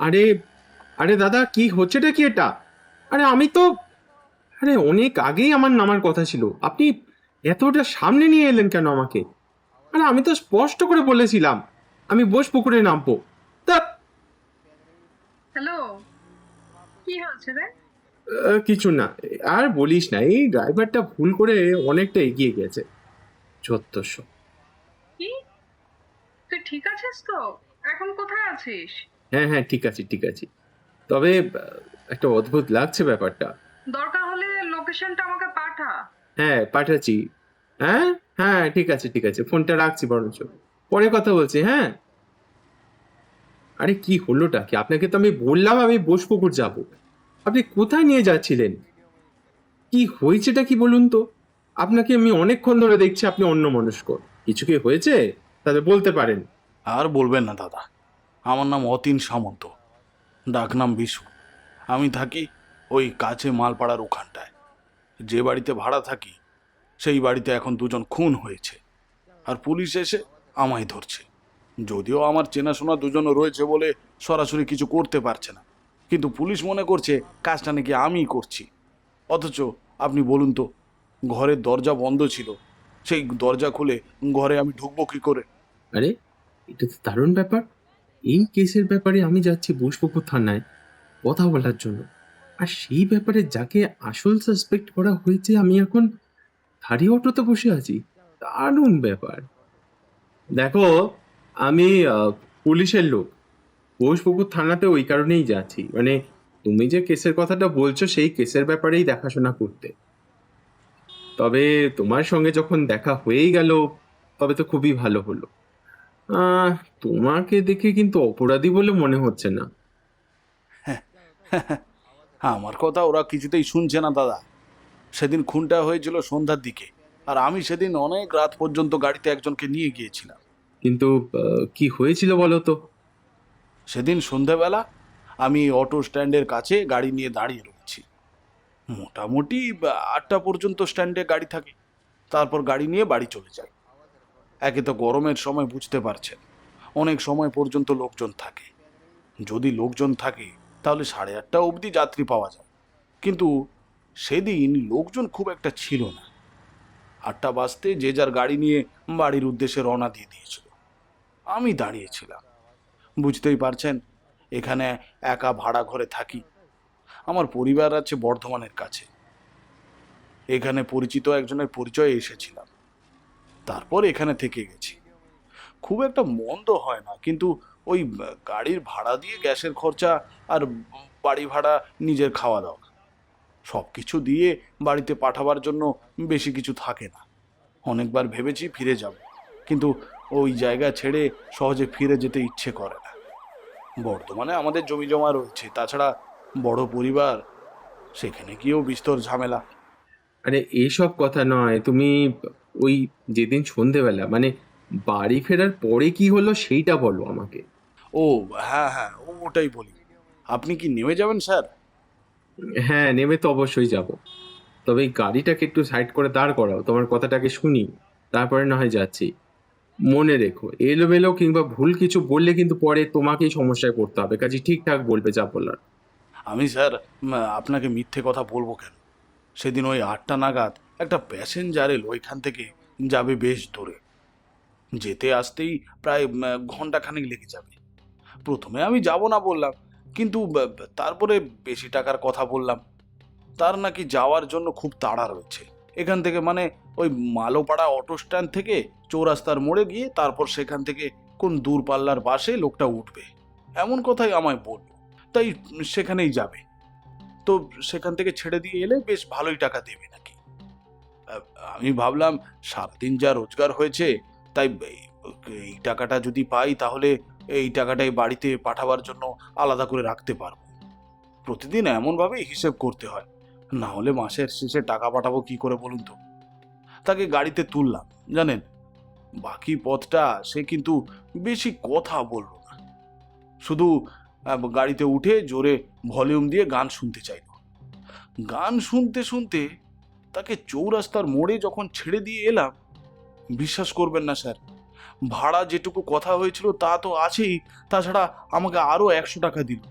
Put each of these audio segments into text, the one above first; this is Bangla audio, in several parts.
আরে আরে দাদা, কি হচ্ছেটা কি এটা? আরে আমি তো, আরে অনেক আগেই আমার নামার কথা ছিল, আপনি এতটা সামনে নিয়ে এলেন কেন আমাকে? আরে আমি তো স্পষ্ট করে বলেছিলাম আমি বোসপুকুরে নামবো। তা হ্যালো, কি হয়েছে রে? কিছু না। আর বলিস না, এই ড্রাইভারটা ভুল করে অনেকটা এগিয়ে গেছে। যত্তস্ব। কি? তুই ঠিক আছিস তো? এখন কোথায় আছিস? হ্যাঁ হ্যাঁ, ঠিক আছে ঠিক আছে। তবে একটা অদ্ভুত লাগছে ব্যাপারটা। দরকার হলে লোকেশনটা আমাকে পাঠা। হ্যাঁ, পাঠাচ্ছি। হ্যাঁ হ্যাঁ, ঠিক আছে ঠিক আছে, ফোনটা রাখছি বরঞ্চ, পরে কথা বলছি, হ্যাঁ। আরে কি হলোটা কি? আপনাকে তো আমি বললাম আমি বোসপুকুর যাব, আপনি কোথায় নিয়ে যাচ্ছিলেন? কি হয়েছেটা কি বলুন তো? আপনাকে আমি অনেকক্ষণ ধরে দেখছি আপনি অন্যমনস্ক। কিছু কি হয়েছে? তাহলে বলতে পারেন। আর বলবেন না দাদা, আমার নাম অতীন সামন্ত, ডাকনাম বিশু। আমি থাকি ওই কাছে মালপাড়ার ওখানটায়। যে বাড়িতে ভাড়া থাকি সেই বাড়িতে এখন দুজন খুন হয়েছে, আর পুলিশ এসে আমায় ধরছে। যদিও আমার চেনাশোনা দুজনও রয়েছে বলে সরাসরি কিছু করতে পারছে না, কিন্তু পুলিশ মনে করছে কাজটা নাকি আমিই করছি। অথচ আপনি বলুন তো, ঘরের দরজা বন্ধ ছিল, সেই দরজা খুলে ঘরে আমি ঢুকবো কি করে? আরে, এটা তো দারুণ ব্যাপার। এই কেসের ব্যাপারে আমি যাচ্ছি বোসপুকুর থানায় কথা বলার জন্য, আর সেই ব্যাপারে যাকে আসল সাসপেক্ট করা হয়েছে আমি এখন থারি অটোতে বসে আছি। দারুণ ব্যাপার। দেখো, আমি পুলিশের লোক, ঘোষপুকুর থানাতে ওই কারণেই যাচ্ছি, মানে তুমি যে কেসের কথাটা বলছো সেই কেসের ব্যাপারেই দেখাশোনা করতে। তবে তোমার সঙ্গে যখন দেখা হয়েই গেল, তবে তো খুবই ভালো হলো। আহ তোমাকে দেখে কিন্তু অপরাধী বলে মনে হচ্ছে না। আমার কথা ওরা কিছুতেই শুনছে না দাদা। সেদিন খুনটা হয়েছিল সন্ধ্যার দিকে, আর আমি সেদিন অনেক রাত পর্যন্ত গাড়িতে একজনকে নিয়ে গিয়েছিলাম। কিন্তু কি হয়েছিল বলো তো? সেদিন সন্ধেবেলা আমি অটো স্ট্যান্ডের কাছে গাড়ি নিয়ে দাঁড়িয়ে রয়েছি। মোটামুটি 8টা পর্যন্ত স্ট্যান্ডে গাড়ি থাকে, তারপর গাড়ি নিয়ে বাড়ি চলে যাই। একে তো গরমের সময় বুঝতে পারছেন, অনেক সময় পর্যন্ত লোকজন থাকে। যদি লোকজন থাকে তাহলে 8:30 অবধি যাত্রী পাওয়া যায়, কিন্তু সেদিন লোকজন খুব একটা ছিল না। 8টা বাজতে যে যার গাড়ি নিয়ে বাড়ির উদ্দেশ্যে রওনা দিয়ে দিয়েছিল। আমি দাঁড়িয়েছিলাম। বুঝতেই পারছেন, এখানে একা ভাড়া ঘরে থাকি। আমার পরিবার আছে বর্ধমানের কাছে। এখানে পরিচিত একজনের পরিচয়ে এসেছিলাম, তারপর এখানে থেকে গেছি। খুব একটা মন্দ হয় না, কিন্তু ওই গাড়ির ভাড়া দিয়ে গ্যাসের খরচা আর বাড়ি ভাড়া, নিজের খাওয়া দাওয়া সব কিছু দিয়ে বাড়িতে পাঠাবার জন্য বেশি কিছু থাকে না। অনেকবার ভেবেছি ফিরে যাব, কিন্তু ওই জায়গা ছেড়ে সহজে ফিরে যেতে ইচ্ছে করে না। বর্তমানে আমাদের জমি জমা রয়েছে, তাছাড়া বড় পরিবার, সেখানে গিয়েও বিস্তর ঝামেলা। আরে এইসব কথা নয়, তুমি ওই যেদিন সন্ধেবেলা, মানে বাড়ি ফেরার পরে কি হলো সেইটা বলো আমাকে। ও হ্যাঁ হ্যাঁ, ওটাই বলি। আপনি কি নেমে যাবেন স্যার? হ্যাঁ, নেমে তো অবশ্যই যাব। তবে এই গাড়িটাকে একটু সাইড করে দাঁড় করাও, তোমার কথাটাকে শুনি, তারপরে না হয় যাচ্ছি। মনে রেখো, এলোমেলো কিংবা ভুল কিছু বললে কিন্তু পরে তোমাকেই সমস্যায় পড়তে হবে, কাজে ঠিকঠাক বলবে যা বলার। আমি স্যার আপনাকে মিথ্যে কথা বলবো কেন? সেদিন ওই 8টা নাগাদ একটা প্যাসেঞ্জার এলো এখান থেকে, যাবে বেশ দূরে। যেতে আসতেই প্রায় ঘন্টাখানেক লেগে যাবে। প্রথমে আমি যাব না বললাম, কিন্তু তারপরে বেশি টাকার কথা বললাম। তার নাকি যাওয়ার জন্য খুব তাড়া রয়েছে এখান থেকে, মানে ওই মালোপাড়া অটো স্ট্যান্ড থেকে চৌরাস্তার মোড়ে গিয়ে তারপর সেখান থেকে কোন দূরপাল্লার বাসে লোকটা উঠবে, এমন কথাই আমায় বলল। তাই সেখানেই যাবে। তো সেখান থেকে ছেড়ে দিয়ে এলে বেশ ভালোই টাকা দেবে নাকি। আহ, আমি ভাবলাম সারাদিন যা রোজগার হয়েছে, তাই এই টাকাটা যদি পাই তাহলে এই টাকাটাই বাড়িতে পাঠাবার জন্য আলাদা করে রাখতে পারবো। প্রতিদিন এমনভাবেই হিসেব করতে হয়, না হলে মাসের শেষে টাকা পাঠাবো কি করে বলুন তো। তাকে গাড়িতে তুললাম, জানেন, বাকি পথটা সে কিন্তু বেশি কথা বলল না, শুধু গাড়িতে উঠে জোরে ভলিউম দিয়ে গান শুনতে চাইল। গান শুনতে শুনতে তাকে চৌরাস্তার মোড়ে যখন ছেড়ে দিয়ে এলাম, বিশ্বাস করবেন না স্যার, ভাড়া যেটুকু কথা হয়েছিল তা তো আছেই, তাছাড়া আমাকে আরো 100 টাকা দিল।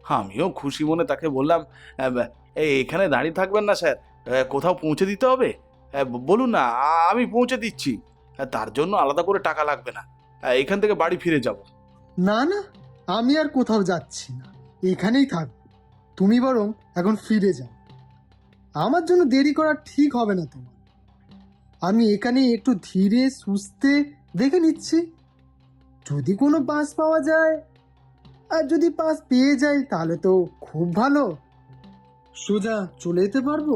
আমিও খুশি মনে তাকে বললাম, এখানে দাঁড়িয়ে থাকবেন না স্যার, কোথাও পৌঁছে দিতে হবে? বলুন না, আমি পৌঁছে দিচ্ছি। তার জন্য আলাদা করে টাকা লাগবে না, এখান থেকে বাড়ি ফিরে যাব। না না, আমি আর কোথাও যাচ্ছি না, এখানেই থাকবো। তুমি বরং এখন ফিরে যাও, আমার জন্য দেরি করা ঠিক হবে না তোমার। আমি এখানে একটু ধীরে সুস্থে দেখে নিচ্ছি, যদি কোনো বাস পাওয়া যায়। আর যদি বাস পেয়ে যাই তাহলে তো খুব ভালো, সোজা চলে যেতে পারবো,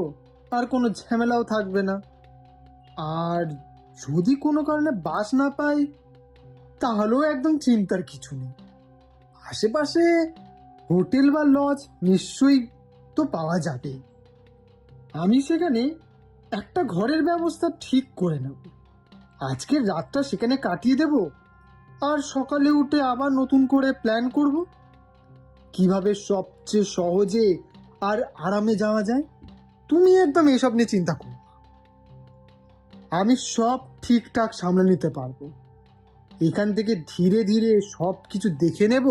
আর কোনো ঝামেলাও থাকবে না। আর যদি কোনো কারণে বাস না পাই তাহলেও একদম চিন্তার কিছু নেই, আশেপাশে হোটেল বা লজ নিশ্চয়ই তো পাওয়া যাবে। আমি সেখানে একটা ঘরের ব্যবস্থা ঠিক করে নেব, আজকের রাতটা সেখানে কাটিয়ে দেব, আর সকালে উঠে আবার নতুন করে প্ল্যান করব কিভাবে সবচেয়ে সহজে আর আরামে যাওয়া যায়। তুমি একদম এসব নিয়ে চিন্তা করো না। আমি সব ঠিকঠাক সামলে নিতে পারবো। এখান থেকে ধীরে ধীরে সব কিছু দেখে নেব,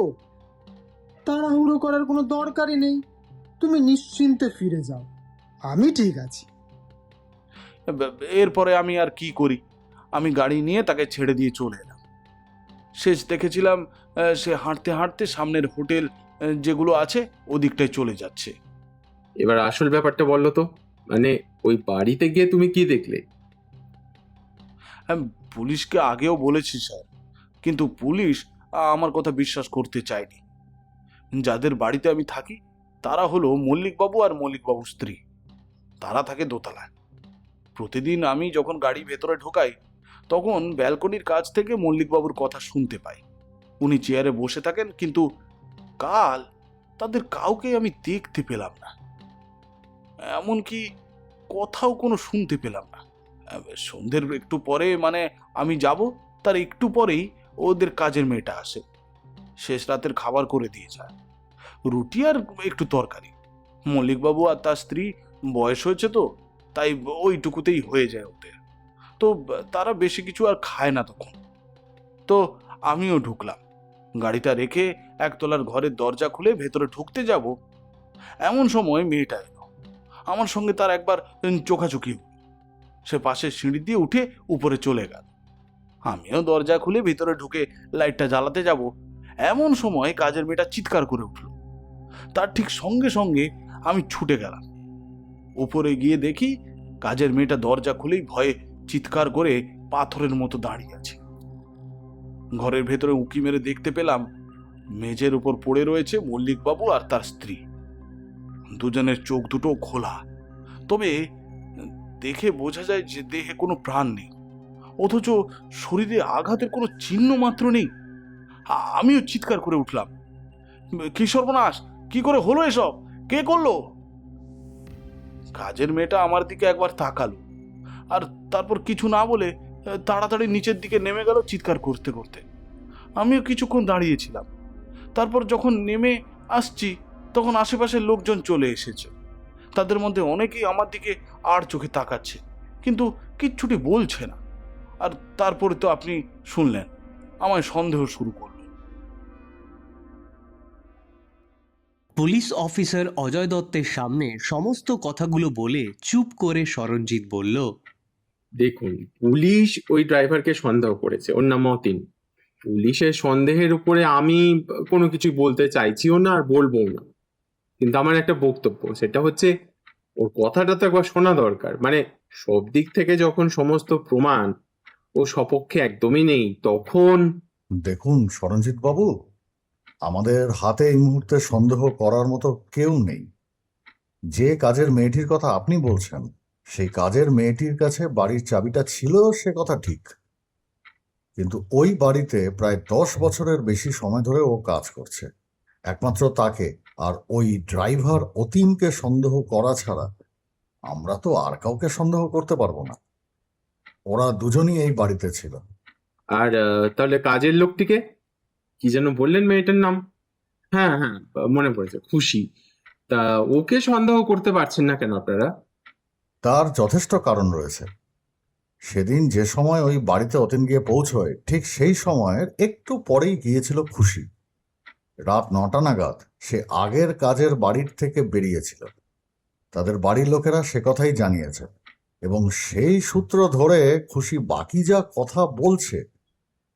তাড়াহুড়ো করার কোনো দরকারই নেই। তুমি নিশ্চিন্তে ফিরে যাও, আমি ঠিক আছি। এরপরে আমি আর কি করি, আমি গাড়ি নিয়ে তাকে ছেড়ে দিয়ে চলে এলাম। শেষ দেখেছিলাম সে হাঁটতে হাঁটতে সামনের হোটেল যেগুলো আছে ওদিকটায় চলে যাচ্ছে। এবার আসল ব্যাপারটা বললো তো, মানে ওই বাড়িতে গিয়ে তুমি কি দেখলে? আমি পুলিশকে আগেও বলেছি স্যার, কিন্তু পুলিশ আমার কথা বিশ্বাস করতে চায়নি। যাদের বাড়িতে আমি থাকি তারা হলো মল্লিকবাবু আর মল্লিকবাবুর স্ত্রী। তারা থাকে দোতলায়। প্রতিদিন আমি যখন গাড়ি ভেতরে ঢোকাই তখন ব্যালকনির কাছ থেকে মল্লিকবাবুর কথা শুনতে পাই। উনি চেয়ারে বসে থাকেন, কিন্তু কাল তাদের কাউকে আমি দেখতে পেলাম না, এমনকি কথাও কোনো শুনতে পেলাম না। সন্ধ্যের একটু পরে, মানে আমি যাব তার একটু পরেই ওদের কাজের মেয়েটা আসে, শেষ রাতের খাবার করে দিয়ে যায়, রুটি আর একটু তরকারি। মল্লিকবাবু আর তার স্ত্রী বয়স হয়েছে তো, তাই ওইটুকুতেই হয়ে যায় ওদের। তো তারা বেশি কিছু আর খায় না তখন। তো আমিও ঢুকলাম, গাড়িটা রেখে একতলার ঘরের দরজা খুলে ভেতরে ঢুকতে যাব, এমন সময় মেয়েটা এলো। আমার সঙ্গে তার একবার চোখাচোখি হলো। সে পাশের সিঁড়ি দিয়ে উঠে উপরে চলে গেল। আমিও দরজা খুলে ভিতরে ঢুকে লাইটটা জ্বালাতে যাব, এমন সময় কাজের মেয়েটা চিৎকার করে উঠল। তার ঠিক সঙ্গে সঙ্গে আমি ছুটে গেলাম। উপরে গিয়ে দেখি কাজের মেয়েটা দরজা খুলেই ভয়ে চিৎকার করে পাথরের মতো দাঁড়িয়ে আছে। ঘরের ভেতরে উঁকি মেরে দেখতে পেলাম মেঝের উপর পড়ে রয়েছে মল্লিকবাবু আর তার স্ত্রী। দুজনের চোখ দুটো খোলা, তবে দেখে বোঝা যায় যে দেহে কোনো প্রাণ নেই, অথচ শরীরে আঘাতের কোনো চিহ্ন মাত্র নেই। আমিও চিৎকার করে উঠলাম, কি সর্বনাশ, কি করে হলো এসব, কে করলো? কাজের মেয়েটা আমার দিকে একবার তাকালো, আর তারপর কিছু না বলে তাড়াতাড়ি নিচের দিকে নেমে গেল চিৎকার করতে করতে। আমিও কিছুক্ষণ দাঁড়িয়েছিলাম। তারপর যখন নেমে আসছি তখন আশেপাশের লোকজন চলে এসেছে। তাদের মধ্যে অনেকেই আমার দিকে আর চোখে তাকাচ্ছে, কিন্তু কিচ্ছুটি বলছে না। আর তারপরে তো আপনি শুনলেন, আমায় সন্দেহ শুরু করল। পুলিশ অফিসার অজয় দত্তের সামনে সমস্ত কথাগুলো বলে চুপ করে সরঞ্জিৎ বলল, দেখুন, পুলিশ ওই ড্রাইভারকে সন্দেহ করেছে, ওর নাম মতিন। পুলিশের সন্দেহের উপরে আমি কোনো কিছু বলতে চাইছিও না আর বলবো না, কিন্তু আমার একটা বক্তব্য, সেটা হচ্ছে ওর কথাটা তো একবার শোনা দরকার। মানে সব দিক থেকে যখন সমস্ত প্রমাণ ও সপক্ষে একদমই নেই, তখন দেখুন সরঞ্জিত বাবু, আমাদের হাতে এই মুহূর্তে সন্দেহ করার মতো কেউ নেই। যে কাজের মেয়েটির কথা আপনি বলছেন, সেই কাজের মেয়েটির কাছে বাড়ির চাবিটা ছিল, সে কথা ঠিক, কিন্তু ওই বাড়িতে প্রায় 10 বছরের বেশি সময় ধরে ও কাজ করছে। একমাত্র তাকে আর ওই ড্রাইভার অতীনকে সন্দেহ করা ছাড়া আমরা তো আর কাউকে সন্দেহ করতে পারবো না। ওরা দুজনই এই বাড়িতে ছিল। আর তাহলে কাজের লোকটিকে কি যেন বললেন মেয়েটার নাম? হ্যাঁ হ্যাঁ, মনে পড়েছে, খুশি। তা ওকে সন্দেহ করতে পারছেন না কেন আপনারা? তার যথেষ্ট কারণ রয়েছে। সেদিন যে সময় ওই বাড়িতে অতীন গিয়ে পৌঁছয়, ঠিক সেই সময়ের একটু পরেই গিয়েছিল খুশি, রাত 9টা নাগাদ সে আগের কাজের বাড়ির থেকে বেরিয়েছিল। তাদের বাড়ির লোকেরা সে কথাই জানিয়েছে, এবং সেই সূত্র ধরে খুশি বাকি যা কথা বলছে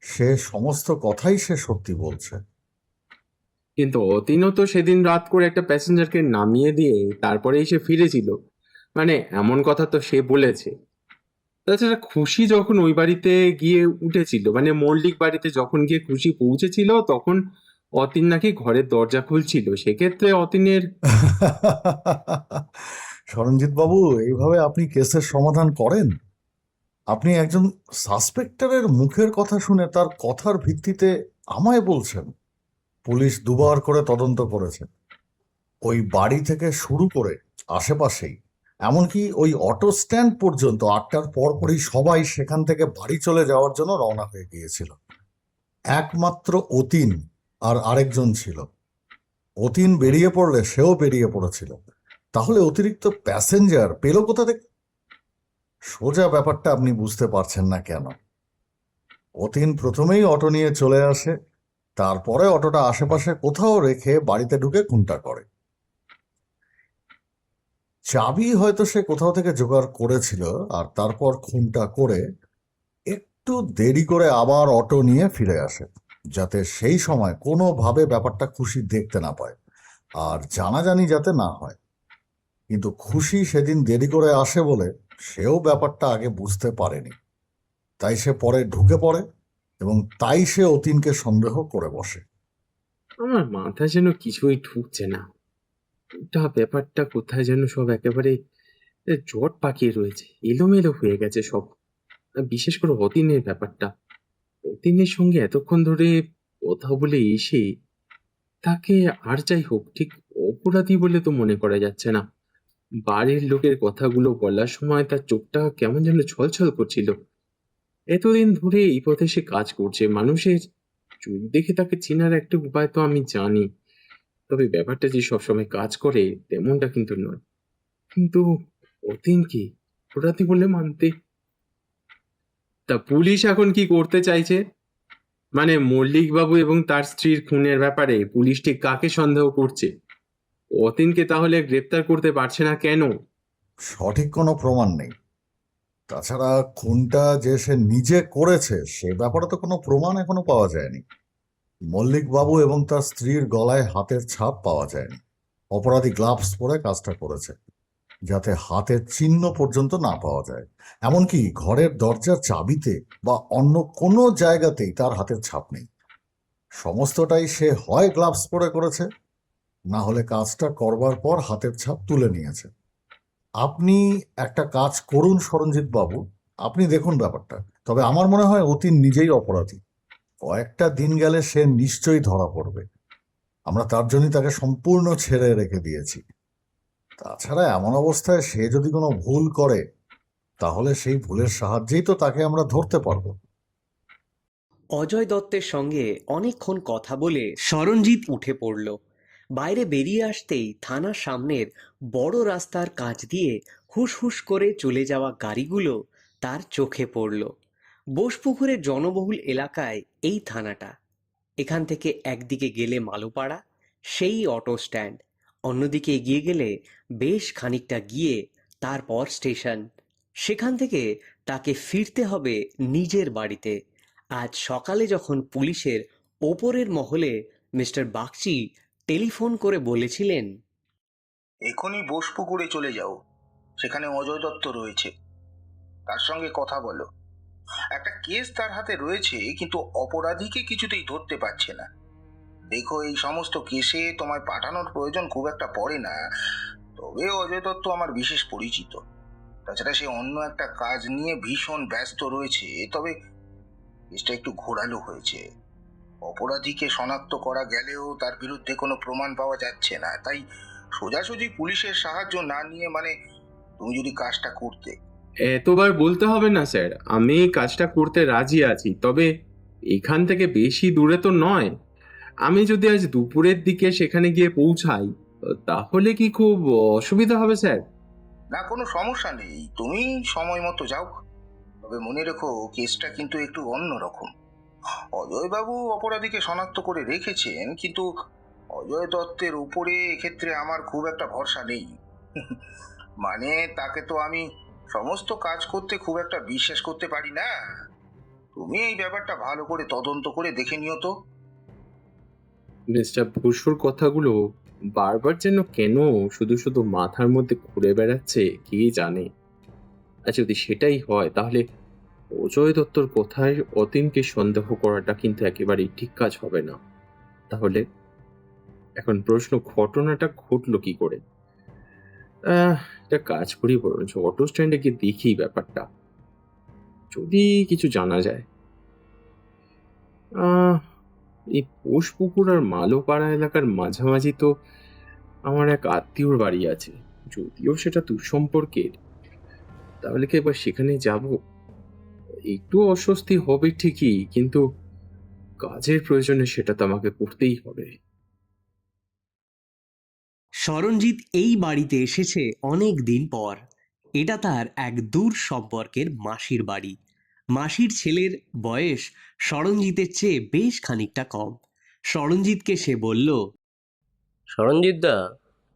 সে সমস্ত কথাই সে সত্যি বলছে। কিন্তু অতীনও তো সেদিন রাত করে একটা প্যাসেঞ্জারকে নামিয়ে দিয়ে তারপরে এসে ফিরেছিল, মানে এমন কথা তো সে বলেছে। তাছাড়া খুশি যখন ওই বাড়িতে গিয়ে উঠেছিল, মানে মল্লিক বাড়িতে যখন গিয়ে খুশি পৌঁছেছিল, তখন অতীন নাকি ঘরের দরজা খুলছিল। সেক্ষেত্রে অতীনের সরঞ্জিত বাবু, এইভাবে আপনি কেসের সমাধান করেন? আপনি একজন সাসপেক্টরের মুখের কথা শুনে তার কথার ভিত্তিতে আমায় বলছেন? পুলিশ দুবার করে তদন্ত করেছে, ওই বাড়ি থেকে শুরু করে আশেপাশেই, এমনকি ওই অটো স্ট্যান্ড পর্যন্ত 8টার পরপরই সবাই সেখান থেকে বাড়ি চলে যাওয়ার জন্য রওনা হয়ে গিয়েছিল। একমাত্র অতীন আর আরেকজন ছিল। অতীন বেরিয়ে পড়লে সেও বেরিয়ে পড়েছিল। তাহলে অতিরিক্ত প্যাসেঞ্জার পেল কোথা থেকে? সোজা ব্যাপারটা আপনি বুঝতে পারছেন না কেন? অতীন প্রথমেই অটো নিয়ে চলে আসে, তারপরে অটোটা আশেপাশে কোথাও রেখে বাড়িতে ঢুকে খুনটা করে। চাবি হয়তো সে কোথাও থেকে জোগাড় করেছিল, আর তারপর খুনটা করে একটু দেরি করে আবার অটো নিয়ে ফিরে আসে, যাতে সেই সময় কোনোভাবে ব্যাপারটা খুশি দেখতে না পায় আর জানাজানি যাতে না হয়। কিন্তু খুশি সেদিন দেরি করে আসে বলে সেও ব্যাপারটা আগে বুঝতে পারেনি, তাই সে পরে ঢুকে পড়ে এবং তাই সে অতীনকে সন্দেহ করে বসে। আমার মাথা যেন কিছুই ঢুকছে না। ওটা ব্যাপারটা কোথায় যেন সব একেবারে জট পাকিয়ে রয়েছে, এলোমেলো হয়ে গেছে সব। বিশেষ করে অতীনের ব্যাপারটা। অতীনের সঙ্গে এতক্ষণ ধরে কথা বলে এসে তাকে, আর যাই হোক, ঠিক অপরাধী বলে তো মনে করা যাচ্ছে না। বাড়ির লোকের কথাগুলো বলার সময় তার চোখটা কেমন যেন ছলছল করছিল। এতদিন ধরে এই পথে সে কাজ করছে, মানুষের চোখ দেখে তাকে চেনার একটা উপায় তো আমি জানি, তবে ব্যাপারটা যে সবসময় কাজ করে তেমনটা কিন্তু নয়। কিন্তু অতীন কি অপরাধী বলে মানতে? তা পুলিশ এখন কি করতে চাইছে? মানে মল্লিক বাবু এবং তার স্ত্রীর খুনের ব্যাপারে পুলিশ ঠিক কাকে সন্দেহ করছে? অতীনকে তাহলে গ্রেপ্তার করতে পারছে না কেন? সঠিক কোনো প্রমাণ নেই। তাছাড়া খুনটা যে সে নিজে করেছে সে ব্যাপারে তো কোনো প্রমাণ এখনো পাওয়া যায়নি। মল্লিক বাবু এবং তার স্ত্রীর গলায় হাতের ছাপ পাওয়া যায়নি। অপরাধী গ্লাভস পরে কাজটা করেছে, যাতে হাতের চিহ্ন পর্যন্ত না পাওয়া যায়। এমনকি ঘরের দরজার চাবিতে বা অন্য কোনো জায়গাতেই তার হাতের ছাপ নেই। সমস্তটাই সে হয় গ্লাভস পরে করেছে, না হলে কাজটা করবার পর হাতের ছাপ তুলে নিয়েছে। আপনি একটা কাজ করুন সরঞ্জিত বাবু, আপনি দেখুন ব্যাপারটা। তবে আমার মনে হয় অতীন নিজেই অপরাধী। কয়েকটা দিন গেলে সে নিশ্চয়ই ধরা পড়বে। আমরা তার জন্যই তাকে সম্পূর্ণ ছেড়ে রেখে দিয়েছি। তাছাড়া এমন অবস্থায় সে যদি কোনো ভুল করে, তাহলে সেই ভুলের সাহায্যেই তো তাকে আমরা ধরতে পারবো। অজয় দত্তের সঙ্গে অনেকক্ষণ কথা বলে সরঞ্জিৎ উঠে পড়ল। বাইরে বেরিয়ে আসতেই থানার সামনের বড় রাস্তার কাছ দিয়ে হুস হুস করে চলে যাওয়া গাড়িগুলো তার চোখে পড়ল। বোসপুকুরের জনবহুল এলাকায় এই থানাটা। এখান থেকে একদিকে গেলে মালুপাড়া, সেই অটো স্ট্যান্ড, অন্যদিকে এগিয়ে গেলে বেশ খানিকটা গিয়ে তারপর স্টেশন। সেখান থেকে তাকে ফিরতে হবে নিজের বাড়িতে। আজ সকালে যখন পুলিশের ওপরের মহলে মিস্টার বাগচি টেলিফোন করে বলেছিলেন, এখনই বোসপুকুরে চলে যাও, সেখানে অজয় দত্ত রয়েছে, তার সঙ্গে কথা বলো। একটা কেস তার হাতে রয়েছে, কিন্তু অপরাধীকে কিছুতেই ধরতে পারছে না। দেখো, এই সমস্ত কেসে তোমায় পাঠানোর প্রয়োজন খুব একটা পড়ে না, তবে অজয় দত্ত আমার বিশেষ পরিচিত। তাছাড়া সে অন্য একটা কাজ নিয়ে ভীষণ ব্যস্ত রয়েছে, তবে কেসটা একটু ঘোরালো হয়েছে। অপরাধীকে শনাক্ত করা গেলেও তার বিরুদ্ধে কোনো প্রমাণ পাওয়া যাচ্ছে না, তাই সোজাসুজি পুলিশের সাহায্য না নিয়ে, মানে তুমি যদি কাজটা করতে। এতবার বলতে হবে না স্যার, আমি কাজটা করতে রাজি আছি, তবে এখান থেকে বেশি দূরে তো নয়। আমি যদি আজ দুপুরের দিকে সেখানে গিয়ে পৌঁছাই, তাহলে কি খুব অসুবিধা হবে স্যার? না, কোনো সমস্যা নেই, তুমি সময় মতো যাও। তবে মনে রেখো, কেসটা কিন্তু একটু অন্যরকম। অজয়বাবু অপরাধীকে শনাক্ত করে রেখেছেন, কিন্তু অজয় দত্তের উপরে এক্ষেত্রে আমার খুব একটা ভরসা নেই। মানে তাকে তো আমি সমস্ত কাজ করতে খুব একটা বিশ্বাস করতে পারি না। তুমি এই ব্যাপারটা ভালো করে তদন্ত করে দেখে নিও তো। মিস্টার বসুর কথাগুলো বারবার যেন কেন শুধু শুধু মাথার মধ্যে ঘুরে বেড়াচ্ছে কে জানে। আর যদি সেটাই হয় তাহলে অজয় দত্তর কথায় অতীনকে সন্দেহ করাটা কিন্তু একেবারেই ঠিক কাজ হবে না। তাহলে এখন প্রশ্ন, ঘটনাটা ঘটলো কি করে? একটা কাজ করি, বরঞ্চ অটো স্ট্যান্ডে গিয়ে দেখি ব্যাপারটা, যদি কিছু জানা যায়। আহ এই পোষপুকুর আর মালোপাড়া এলাকার মাঝামাঝি তো আমার এক আত্মীয়র বাড়ি আছে, যদিও সেটা দুঃসম্পর্কের। তাহলে কি এবার সেখানে যাব? একটু অস্বস্তি হবে ঠিকই, কিন্তু কাজের প্রয়োজনে সেটা তো আমাকে করতেই হবে। স্মরণজিৎ এই বাড়িতে এসেছে অনেক দিন পর। এটা তার এক দূর সম্পর্কের মাসির বাড়ি। মাসির ছেলের বয়স স্মরণজিতের চেয়ে বেশ খানিকটা কম। স্মরণজিৎকে সে বলল, সরঞ্জিত দা,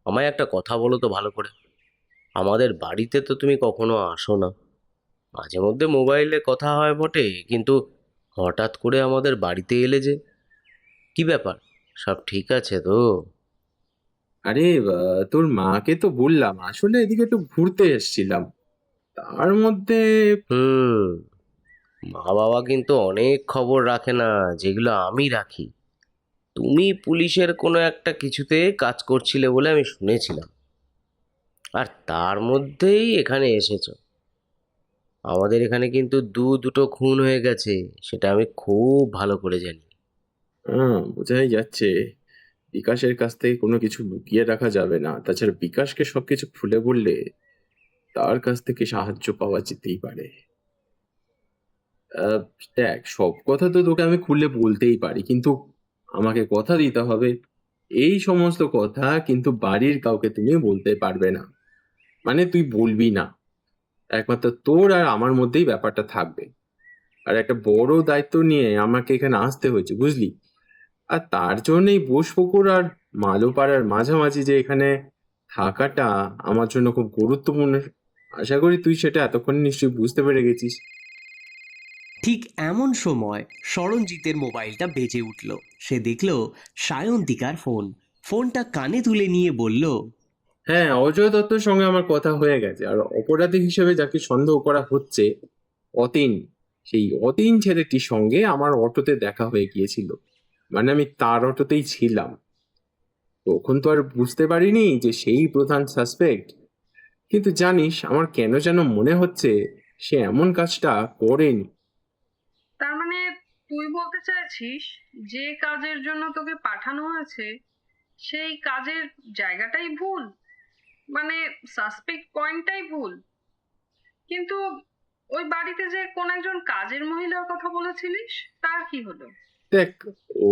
আমায় একটা কথা বলো তো ভালো করে। আমাদের বাড়িতে তো তুমি কখনো আসো না। মাঝে মধ্যে মোবাইলে কথা হয় বটে, কিন্তু হঠাৎ করে আমাদের বাড়িতে এলে যে, কি ব্যাপার? সব ঠিক আছে তো? আরে তোর মাকে তো বললাম আসলে এদিকে একটু ঘুরতে এসেছিলাম, তার মধ্যে হুম। মা বাবা কিন্তু অনেক খবর রাখে না, যেগুলো আমি রাখি। তুমি পুলিশের কোনো একটা কিছুতে কাজ করছিলে বলে আমি শুনেছিলাম, আর তার মধ্যেই এখানে এসেছো। আমাদের এখানে কিন্তু দুটো খুন হয়ে গেছে, সেটা আমি খুব ভালো করে জানি। বোঝাই যাচ্ছে বিকাশের কাছ থেকে কোনো কিছু লুকিয়ে রাখা যাবে না। তাছাড়া বিকাশকে সবকিছু খুলে বললে তার কাছ থেকে সাহায্য পাওয়া যেতেই পারে। আহ, দেখ, সব কথা তো তোকে আমি খুলে বলতেই পারি, কিন্তু আমাকে কথা দিতে হবে এই সমস্ত কথা কিন্তু বাড়ির কাউকে তুমি বলতে পারবে না। মানে তুই বলবি না, একমাত্র তোর আর আমার মধ্যেই ব্যাপারটা থাকবে। আর একটা বড় দায়িত্ব নিয়ে আমাকে এখানে আসতে হয়েছে, বুঝলি? আর তার জন্যই বোসপুকুর আর মালোপাড়ার মাঝামাঝি যে এখানে থাকাটা আমার জন্য খুব গুরুত্বপূর্ণ। আশা করি তুই সেটা এতক্ষণ নিশ্চয়ই বুঝতে পেরে গেছিস। ঠিক এমন সময় স্মরণজিতের মোবাইলটা বেজে উঠল। সে দেখল সায়ন্তিকার ফোন। ফোনটা কানে তুলে নিয়ে বলল, হ্যাঁ, অজয় দত্তর সঙ্গে আমার কথা হয়ে গেছে, আর অপরাধী হিসেবে যাকে সন্দেহ করা হচ্ছে অতীন, সেই অতীন ছেলেটির সঙ্গে আমার অটোতে দেখা হয়ে গিয়েছিল। মানে আমি তার অটোতেই ছিলাম। তখন তো আর বুঝতে পারিনি যে সেই প্রধান সাসপেক্ট, কিন্তু জানিস আমার কেন যেন মনে হচ্ছে সে এমন কাজটা করেনি। তার মানে তুই বলতে চাইছিস যে কাজের জন্য তোকে পাঠানো হয়েছে সেই কাজের জায়গাটাই ভুল, মানে সাসপেক্ট পয়েন্টটাই ভুল। কিন্তু ওই বাড়িতে যে কোন একজন কাজের মহিলার কথা বলেছিলিস, তার কি হলো? দেখ,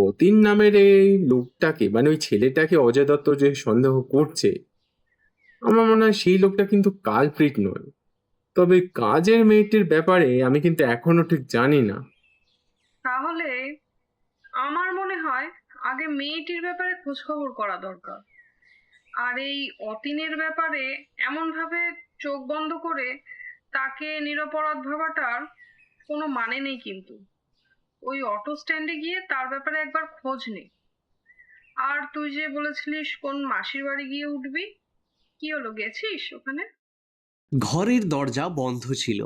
অতীন নামের এই লোকটাকে, মানে ওই ছেলেটাকে অজয় দত্ত যে সন্দেহ করছে, আমার মনে হয় সেই লোকটা কিন্তু কালপ্রিট নয়। তবে কাজের মেয়েটির ব্যাপারে আমি কিন্তু এখনো ঠিক জানি না। তাহলে আমার মনে হয় আগে মেয়েটির ব্যাপারে খোঁজখবর করা দরকার। আর এই অতীনের ব্যাপারে এমন ভাবে চোখ বন্ধ করে তাকে নিরপরাধ ভাবাটার কোনো মানে নেই। কিন্তু ওই অটো স্ট্যান্ডে গিয়ে তার ব্যাপারে একবার খোঁজ নে। আর তুই যে বলেছিলিস কোন মাসির বাড়ি গিয়ে উঠবি, কি হলো, গেছিস ওখানে? ঘরের দরজা বন্ধ ছিল।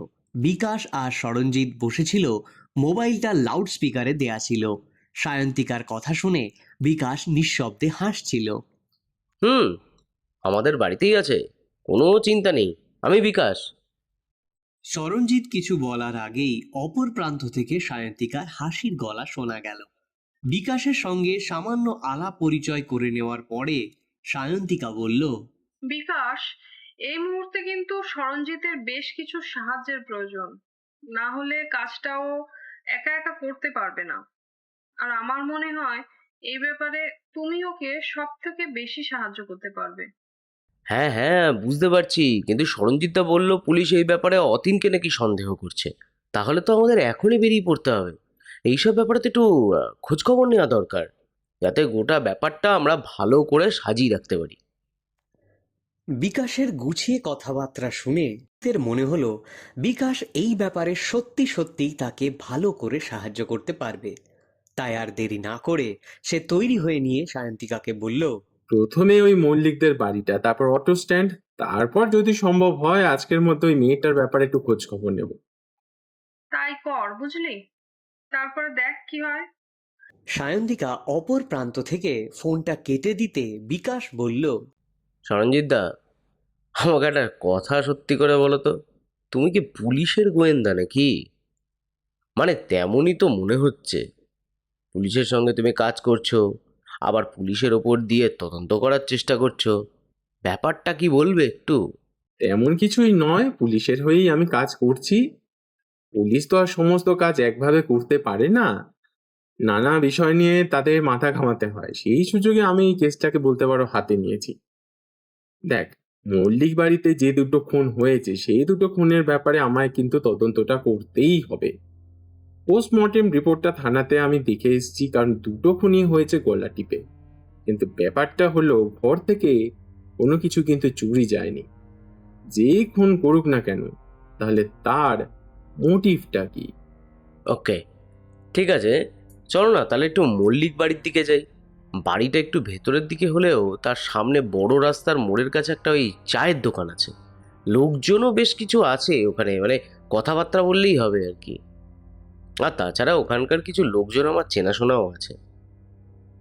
বিকাশ আর স্মরণজিৎ বসেছিল। মোবাইলটা লাউড স্পিকারে দেয়া ছিল। সায়ন্তিকার কথা শুনে বিকাশ নিঃশব্দে হাসছিল। হুম, আমাদের বাড়িতেই আছে, কোনো চিন্তা নেই। আমি বিকাশ। স্মরণজিৎ কিছু বলার আগেই অপর প্রান্ত থেকে সায়ন্তিকার হাসির গলা শোনা গেল। বিকাশের সঙ্গে সামান্য আলাপ পরিচয় করে নেওয়ার পরে সায়ন্তিকা বলল, বিকাশ, এই মুহূর্তে কিন্তু স্মরণজিতের বেশ কিছু সাহায্যের প্রয়োজন। না হলে কাজটাও একা একা করতে পারবে না। আর আমার মনে হয় এই ব্যাপারে তুমি ওকে সব থেকে বেশি সাহায্য করতে পারবে। হ্যাঁ হ্যাঁ, বুঝতে পারছি, কিন্তু সরঞ্জিতদা বলল পুলিশ এই ব্যাপারে অতীনকে নাকি সন্দেহ করছে। তাহলে তো আমাদের এখনই বেরিয়ে পড়তে হবে। এইসব ব্যাপারে তো একটু খোঁজখবর নেওয়া দরকার, যাতে গোটা ব্যাপারটা আমরা ভালো করে সাজিয়ে রাখতে পারি। বিকাশের গুছিয়ে কথাবার্তা শুনে এর মনে হলো বিকাশ এই ব্যাপারে সত্যি সত্যিই তাকে ভালো করে সাহায্য করতে পারবে। তাই আর দেরি না করে সে তৈরি হয়ে নিয়ে সায়ন্তিকাকে বলল, প্রথমে ওই মল্লিকদের বাড়িটা, তারপর অটো স্ট্যান্ড, তারপর যদি সম্ভব হয় আজকের মধ্যে ওই মেয়েটার ব্যাপারে একটু খোঁজ খবর নেব। তাই কর, বুঝলি? তারপরে দেখ কি হয়। সায়ন্তিকা অপর প্রান্ত থেকে ফোনটা কেটে দিতে বিকাশ বলল, সরঞ্জিত দা, আমাকে একটা কথা সত্যি করে বলো তো, তুমি কি পুলিশের গোয়েন্দা নাকি? মানে তেমনই তো মনে হচ্ছে। পুলিশের সঙ্গে তুমি কাজ করছো, আবার পুলিশের ওপর দিয়ে তদন্ত করার চেষ্টা করছো। ব্যাপারটা কি বলবে একটু? তেমন কিছুই নয়, পুলিশের হয়েই আমি কাজ করছি। পুলিশ তো আর সমস্ত কাজ একভাবে করতে পারে না, নানা বিষয় নিয়ে তাদের মাথা ঘামাতে হয়। সেই সুযোগে আমি এই কেসটাকে বলতে পারো হাতে নিয়েছি। দেখ, মল্লিক বাড়িতে যে দুটো খুন হয়েছে সেই দুটো খুনের ব্যাপারে আমায় কিন্তু তদন্তটা করতেই হবে। পোস্টমর্টেম রিপোর্টটা থানাতে আমি দেখে এসেছি, কারণ দুটো খুনই হয়েছে গলা টিপে। কিন্তু ব্যাপারটা হলো, ঘর থেকে কোনো কিছু কিন্তু চুরি যায়নি। যে খুন করুক না কেন, তাহলে তার মোটিভটা কি? ওকে, ঠিক আছে, চলো না তাহলে একটু মল্লিক বাড়ির দিকে যাই। বাড়িটা একটু ভেতরের দিকে হলেও তার সামনে বড় রাস্তার মোড়ের কাছে একটা ওই চায়ের দোকান আছে। লোকজনও বেশ কিছু আছে ওখানে, মানে কথাবার্তা বললেই হবে আর কি। আর তাছাড়া ওখানকার কিছু লোকজন আমার চেনাশোনাও আছে।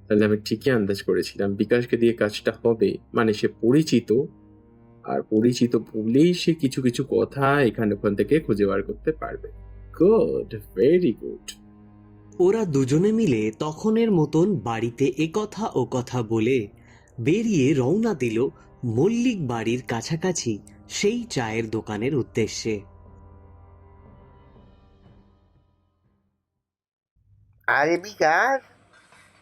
তাহলে আমি ঠিকই আন্দাজ করেছিলাম বিকাশকে দিয়ে কাজটা হবে, মানে সে পরিচিত, আর পরিচিত বলেই সে কিছু কিছু কথা এখানে ওখান থেকে খুঁজে বার করতে পারবে। Good, very good. ওরা দুজনে মিলে তখনের মতন বাড়িতে একথা ও কথা বলে বেরিয়ে রওনা দিল মল্লিক বাড়ির কাছাকাছি সেই চায়ের দোকানের উদ্দেশ্যে। আরে বিকাশ,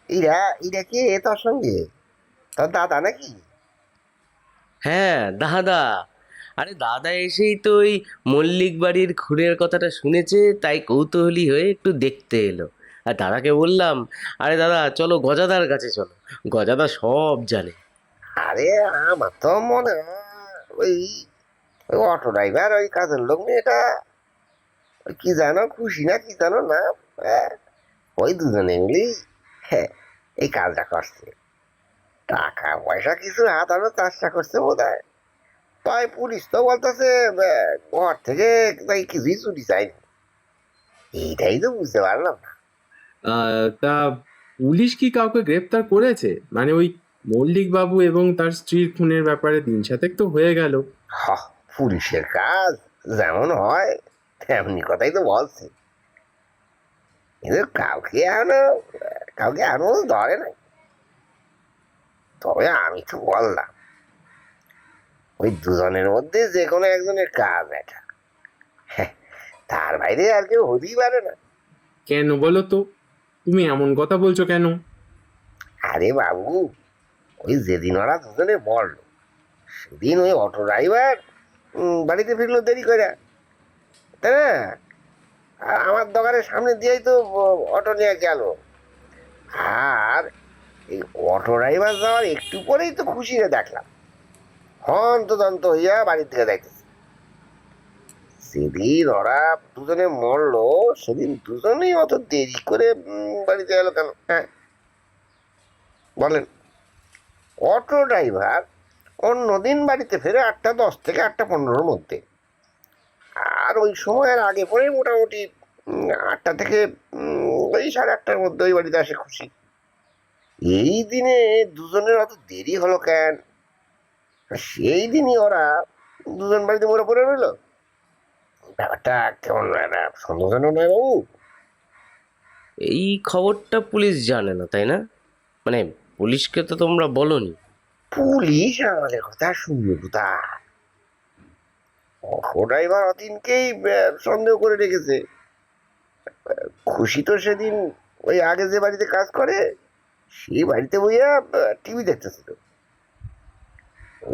এরা এরা কে তোর সঙ্গে? তোর দাদা নাকি? হ্যাঁ দাদা, আরে দাদা এসেই তো ওই মল্লিক বাড়ির খুনের কথাটা শুনেছে, তাই কৌতূহলী হয়ে একটু দেখতে এলো। আর দাদাকে বললাম, আরে দাদা চলো গজাদার কাছে চলো, গজাদা সব জানে। আরে আমার তো মনে হয় ওই ওই অটো ড্রাইভার, ওই কাজের লোক মেয়েটা, ওই কি জানো, খুশি না কি জানো না, হ্যাঁ, ওই দুজনে মিলেই, হ্যাঁ, এই কাজটা করছে। টাকা পয়সা কিছু হাতানোর চেষ্টা করছে বোধ হয়। তাই পুলিশ তো বলতেছে ঘর থেকে তাই কিছুই চুরি যায়নি। এইটাই তো বুঝতে পারলাম না। তা পুলিশ কি কাউকে গ্রেপ্তার করেছে? মানে ওই মল্লিক বাবু এবং তার স্ত্রীর খুনের ব্যাপারে দিন সাতেক তো হয়ে গেল। হ, পুলিশের কাজ যেমন হয় তেমনি কথাই তো বলছে, কিন্তু কাউকে এখনো ধরে নাই। তবে আমি তো বললাম, ওই দুজনের মধ্যে যে কোনো একজনের কাজ এটা, হ্যাঁ, তার বাইরে আর কেউ হতেই পারে না। কেন বলো তো, তুমি এমন কথা বলছো কেন? আরে বাবু, ওই যেদিন ওরা দুজনে মরলো সেদিন ওই অটো ড্রাইভার বাড়িতে ফিরলো দেরি করে, তাই না? আর আমার দোকানের সামনে দিয়েই তো অটো নিয়ে গেল। আর এই অটো ড্রাইভার যাওয়ার একটু পরেই তো খুশিরে দেখলাম হন্তদন্ত হইয়া বাড়ির থেকে যাইতেছে। যেদিন ওরা দুজনে মরলো সেদিন দুজনেই অত দেরি করে বাড়িতে এলো কেন? হ্যাঁ, বলেন। অটো ড্রাইভার অন্যদিন বাড়িতে ফেরে 8:10 থেকে 8:15-র মধ্যে, আর ওই সময়ের আগে পরে মোটামুটি 8টা থেকে ওই 8:30-র মধ্যে ওই বাড়িতে আসে খুশি। এই দিনে দুজনের অত দেরি হলো কেন? সেই দিনই ওরা দুজন বাড়িতে মরে পড়ে রইল। ব্যাপারটা কেমন একটা সন্দেহজনক নয় বাবু? এই খবরটা পুলিশ জানে না তাই না? মানে পুলিশকে তো তোমরা বলোনি? পুলিশ আমাদের কথা শুনবে কোথায়? অটো ড্রাইভার অতীনকেই সন্দেহ করে রেখেছে। খুশি তো সেদিন ওই আগে যে বাড়িতে কাজ করে সেই বাড়িতে বইয়া টিভি দেখতেছিল।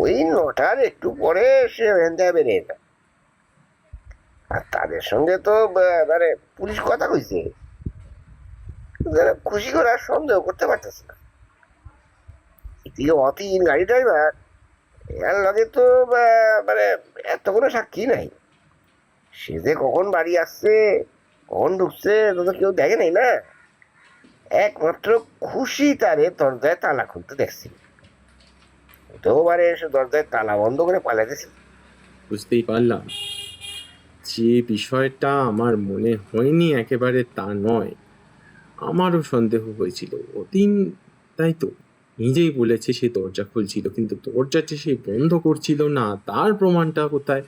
ওই 9টার একটু পরে সে ওখান থেকে বেরিয়ে যায়। আর তাদের সঙ্গে তো মানে পুলিশ কথা কইছে যেন খুশি করে আর সন্দেহ করতে পারতেছে না। এদিকে অতীন গাড়ি ড্রাইভার, এর লগে তো মানে এত কোনো সাক্ষী নাই। সে যে কখন বাড়ি আসছে, কখন ঢুকছে, তো তো কেউ দেখে নাই না। একমাত্র খুশি তারে দরজায় তালা খুলতে দেখছি। তোবারে এসে দরজায় তালা বন্ধ করে পালাইতেছি। বুঝতেই পারলাম যে বিষয়টা আমার মনে হয়নি একেবারে তা নয়। আমারও সন্দেহ হয়েছিল অতীন, তাই তো নিজেই বলেছে সে দরজা খুলছিল, কিন্তু দরজা যে সে বন্ধ করছিল না তার প্রমাণটা কোথায়?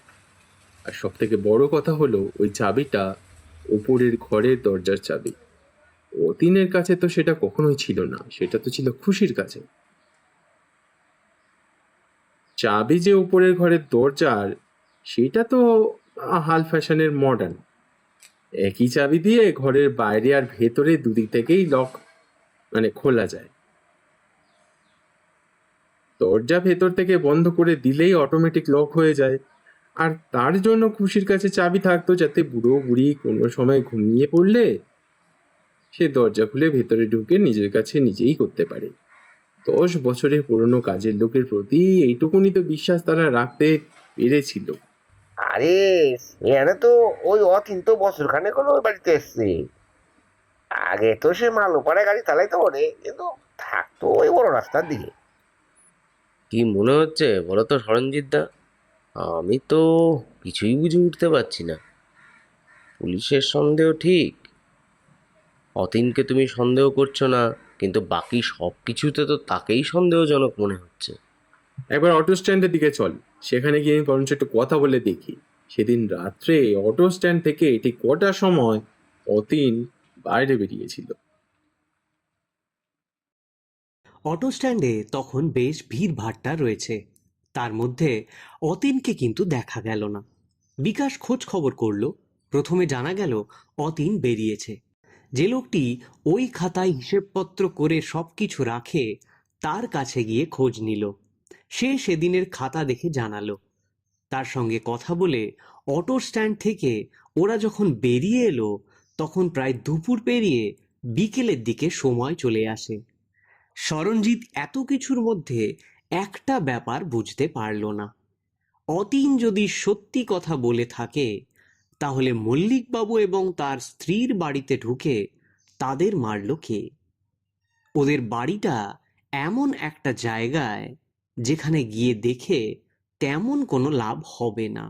আর সব থেকে বড় কথা হলো ওই চাবিটা ওপরের ঘরের দরজার চাবি। অতীনের কাছে তো সেটা কখনোই ছিল না, সেটা তো ছিল খুশির কাছে। চাবি যে উপরের ঘরের দরজার, সেটা তো হাল ফ্যাশনের মডার্ন। একই চাবি দিয়ে ঘরের বাইরে আর ভেতরে দুদিক থেকেই লক খোলা যায়। দরজা ভেতর থেকে বন্ধ করে দিলেই অটোমেটিক লক হয়ে যায়। আর তার জন্য খুশির কাছে চাবি থাকতো যাতে বুড়ো বুড়ি কোনো সময় ঘুমিয়ে পড়লে সে দরজা খুলে ভেতরে ঢুকে নিজের কাছে নিজেই করতে পারে। 10 বছরের পুরনো কাজের লোকের প্রতি এইটুকুনি তো বিশ্বাস তারা রাখতে পেরেছিল। আরে এখানে তো ওই অতীন তো বছর খানেক হলো ওই বাড়িতে এসছে। আগে তো সে মালোপাড়ায় গাড়ি চালাইতে পারে, কিন্তু থাকতো ওই বড় রাস্তার দিকে। কি মনে হচ্ছে বলো তো সরঞ্জিত দা? আমি তো কিছুই বুঝে উঠতে পারছি না। পুলিশের সন্দেহ ঠিক, অতীনকে তুমি সন্দেহ করছো না, কিন্তু বাকি সব কিছুতে তো তাকেই সন্দেহজনক মনে হচ্ছে। একবার অটো স্ট্যান্ডের দিকে চল, সেখানে গিয়ে আমি বরঞ্চ একটু কথা বলে দেখি সেদিন রাত্রে অটো স্ট্যান্ড থেকে ঠিক কটার সময় অতীন বাইরে বেরিয়েছিল। অটো স্ট্যান্ডে তখন বেশ ভিড়ভাট্টা রয়েছে। তার মধ্যে অতীনকে কিন্তু দেখা গেল না। বিকাশ খোঁজ খবর করলো। প্রথমে জানা গেল অতীন বেরিয়েছে। যে লোকটি ওই খাতায় হিসেবপত্র করে সবকিছু রাখে তার কাছে গিয়ে খোঁজ নিল। সে সেদিনের খাতা দেখে জানালো। তার সঙ্গে কথা বলে অটো স্ট্যান্ড থেকে ওরা যখন বেরিয়ে এলো তখন প্রায় দুপুর পেরিয়ে বিকেলের দিকে সময় চলে আসে। সরঞ্জিত এত কিছুর মধ্যে একটা ব্যাপার বুঝতে পারল না। অতীন যদি সত্যি কথা বলে থাকে তাহলে মল্লিকবাবু এবং তার স্ত্রীর বাড়িতে ঢুকে তাদের মারল কে? ওদের বাড়িটা এমন একটা জায়গায় যেখানে গিয়ে দেখে তেমন কোনো লাভ হবে না।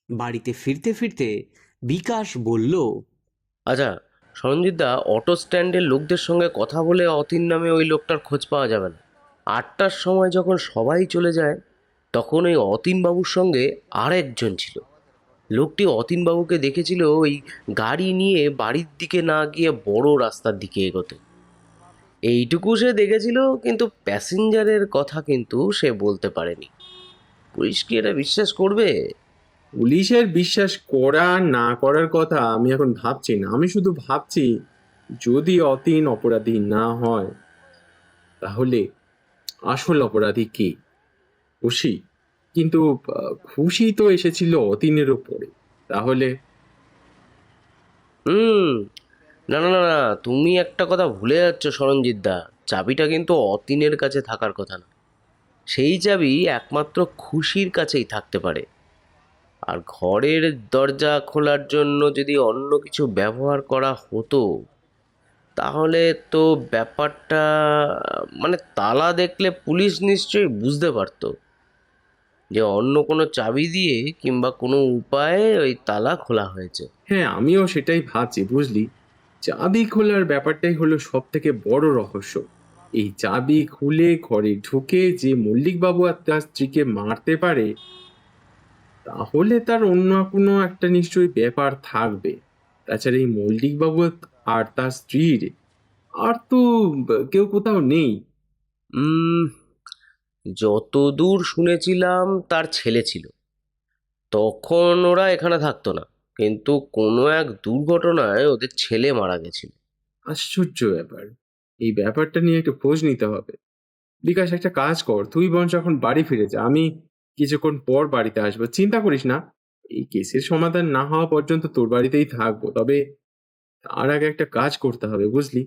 বাড়িতে ফিরতে ফিরতে বিকাশ বলল, আচ্ছা সরঞ্জিত দা, অটো স্ট্যান্ডের লোকদের সঙ্গে কথা বলে অতীন নামে ওই লোকটার খোঁজ পাওয়া যাবে না? 8টার সময় যখন সবাই চলে যায় তখন ওই অতীনবাবুর সঙ্গে আর একজন ছিল। লোকটি অতীনবাবুকে দেখেছিল ওই গাড়ি নিয়ে বাড়ির দিকে না গিয়ে বড় রাস্তার দিকে এগোতে। এইটুকু সে দেখেছিল, কিন্তু প্যাসেঞ্জারের কথা কিন্তু সে বলতে পারেনি। পুলিশ কি এটা বিশ্বাস করবে? পুলিশের বিশ্বাস করা না করার কথা আমি এখন ভাবছি না, আমি শুধু ভাবছি যদি অতীন অপরাধী না হয় তাহলে আসল অপরাধী কে? খুশি? কিন্তু খুশি তো এসেছিল অতীনের উপরে, তাহলে হুম, না না না না, তুমি একটা কথা ভুলে যাচ্ছ সরঞ্জিত দা। চাবিটা কিন্তু অতীনের কাছে থাকার কথা না। সেই চাবি একমাত্র খুশির কাছেই থাকতে পারে। আর ঘরের দরজা খোলার জন্য যদি অন্য কিছু ব্যবহার করা হতো তাহলে তো ব্যাপারটা তালা দেখলে পুলিশ নিশ্চয়ই বুঝতে পারতো যে অন্য কোনো চাবি দিয়ে কিংবা কোনো উপায়ে ওই তালা খোলা হয়েছে। হ্যাঁ, আমিও সেটাই ভাবছি বুঝলি। চাবি খোলার ব্যাপারটাই হলো সব থেকে বড় রহস্য। এই চাবি খুলে ঘরে ঢুকে যে মল্লিকবাবু আর তার স্ত্রীকে মারতে পারে, তাহলে তার অন্য কোনো একটা নিশ্চয়ই ব্যাপার থাকবে। তাছাড়া এই মল্লিকবাবু আর তার স্ত্রীর আর তো কেউ কোথাও নেই। উম যতদূর শুনেছিলাম তার ছেলে ছিল, তখন ওরা এখানে থাকতো না, কিন্তু কোনো এক দুর্ঘটনায় ওদের ছেলে মারা গেছিল। আশ্চর্য ব্যাপার। এই ব্যাপারটা নিয়ে একটু খোঁজ নিতে হবে। বিকাশ, একটা কাজ কর, তুই বরঞ্চ এখন বাড়ি ফিরে যা, আমি কিছুক্ষণ পর বাড়িতে আসবো। চিন্তা করিস না, এই কেসের সমাধান না হওয়া পর্যন্ত তোর বাড়িতেই থাকবো। তবে তার আগে একটা কাজ করতে হবে বুঝলি।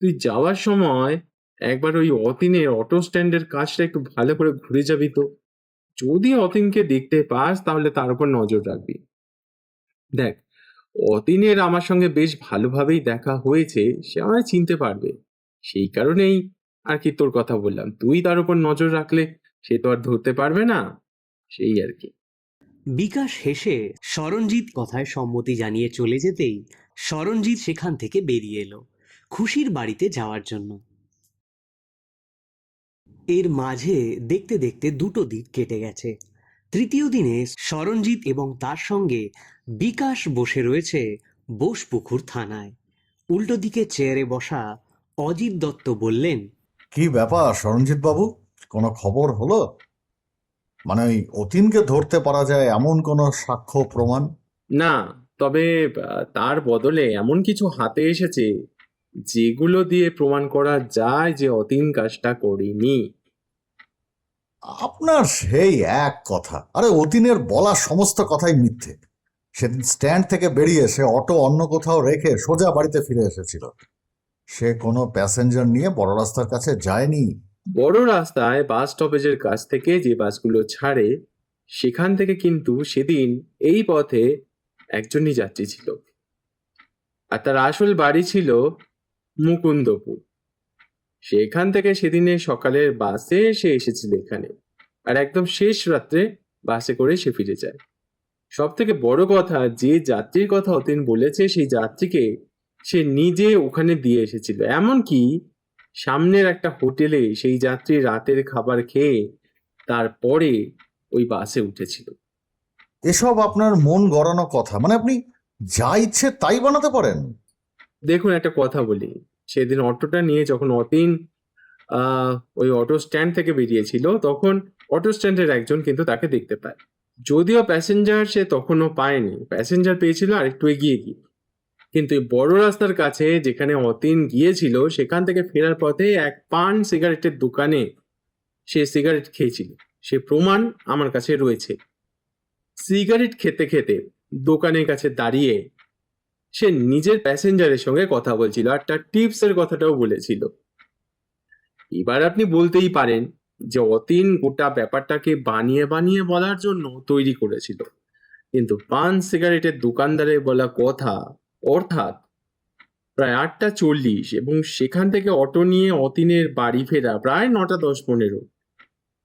তুই যাওয়ার সময় একবার ওই অতীনের অটো স্ট্যান্ডের কাজটা একটু ভালো করে ঘুরে যাবি তো। যদি অতীনকে দেখতে পাস তাহলে তার উপর নজর রাখবি। দেখ, অতীনের আমার সঙ্গে বেশ ভালোভাবেই দেখা হয়েছে, সে আমায় চিনতে পারবে। সেই কারণেই আর কি তোর কথা বললাম, তুই তার উপর নজর রাখলে সে তো আর ধরতে পারবে না, সেই আর কি। বিকাশ হেসে সরঞ্জিত কথায় সম্মতি জানিয়ে চলে যেতেই সরঞ্জিত সেখান থেকে বেরিয়ে এলো খুশির বাড়িতে যাওয়ার জন্য। এর মাঝে দেখতে দেখতে 2টো দিন কেটে গেছে। তৃতীয় দিনে সরঞ্জিত এবং তার সঙ্গে বিকাশ বসে রয়েছে বোসপুকুর থানায়। উল্টো দিকে চেয়ারে বসা অজিত দত্ত বললেন, কি ব্যাপার সরঞ্জিত বাবু, কোনো খবর হলো? মানে ওই অতীনকে ধরতে পারা যায় এমন কোনো সাক্ষ্য প্রমাণ? না, তবে তার বদলে এমন কিছু হাতে এসেছে যেগুলো দিয়ে প্রমাণ করা যায় যে অতীন কাজটা করেনি। আপনার সেই এক কথা, আরে অতীনের বলা সমস্ত কথাই মিথ্যে। সেদিন স্ট্যান্ড থেকে বেরিয়ে সে অটো অন্য কোথাও রেখে সোজা বাড়িতে ফিরে এসেছিল। সে কোনো প্যাসেঞ্জার নিয়ে বড় রাস্তার কাছে যায়নি। বড় রাস্তায় বাস স্টপেজের কাছ থেকে যে বাসগুলো ছাড়ে সেখান থেকে কিন্তু সেদিন এই পথে একজনই যাত্রী ছিল, আর তার আসল বাড়ি ছিল মুকুন্দপুর। সেখান থেকে সেদিনের সকালের বাসে সে এসেছিল এখানে, আর একদম শেষ রাত্রে বাসে করে সে ফিরে যায়। সব থেকে বড় কথা, যে যাত্রীর কথা অতীন বলেছে সেই যাত্রীকে সে নিজে ওখানে দিয়ে এসেছিল। এমনকি সামনের একটা হোটেলে সেই যাত্রী রাতের খাবার খেয়ে তারপরে ওই বাসে উঠেছিল। এসব আপনার মন গড়ানো কথা, মানে আপনি যা ইচ্ছে তাই বানাতে পারেন। দেখুন, একটা কথা বলি, সেদিন অটোটা নিয়ে যখন অতীন ওই অটো স্ট্যান্ড থেকে বেরিয়েছিল তখন অটো স্ট্যান্ডের একজন কিন্তু তাকে দেখতে পায়। যদিও প্যাসেঞ্জার সে তখনও পায়নি, প্যাসেঞ্জার পেয়েছিল আর একটু এগিয়ে গিয়ে। কিন্তু এই বড় রাস্তার কাছে যেখানে অতীন গিয়েছিল সেখান থেকে ফেরার পথে এক পান সিগারেটের দোকানে সে সিগারেট খেয়েছিল, সে প্রমাণ আমার কাছে রয়েছে। সিগারেট খেতে খেতে দোকানের কাছে দাঁড়িয়ে সে নিজের প্যাসেঞ্জারের সঙ্গে কথা বলছিল, আর তার টিপসের কথাটাও বলেছিল। এবার আপনি বলতেই পারেন যে অতীন গোটা ব্যাপারটাকে বানিয়ে বানিয়ে বলার জন্য তৈরি করেছিল, কিন্তু পান সিগারেটের দোকানদারের বলা কথা, অর্থাৎ প্রায় 8:40 এবং সেখান থেকে অটো নিয়ে অতীনের বাড়ি ফেরা প্রায় 9:10-15,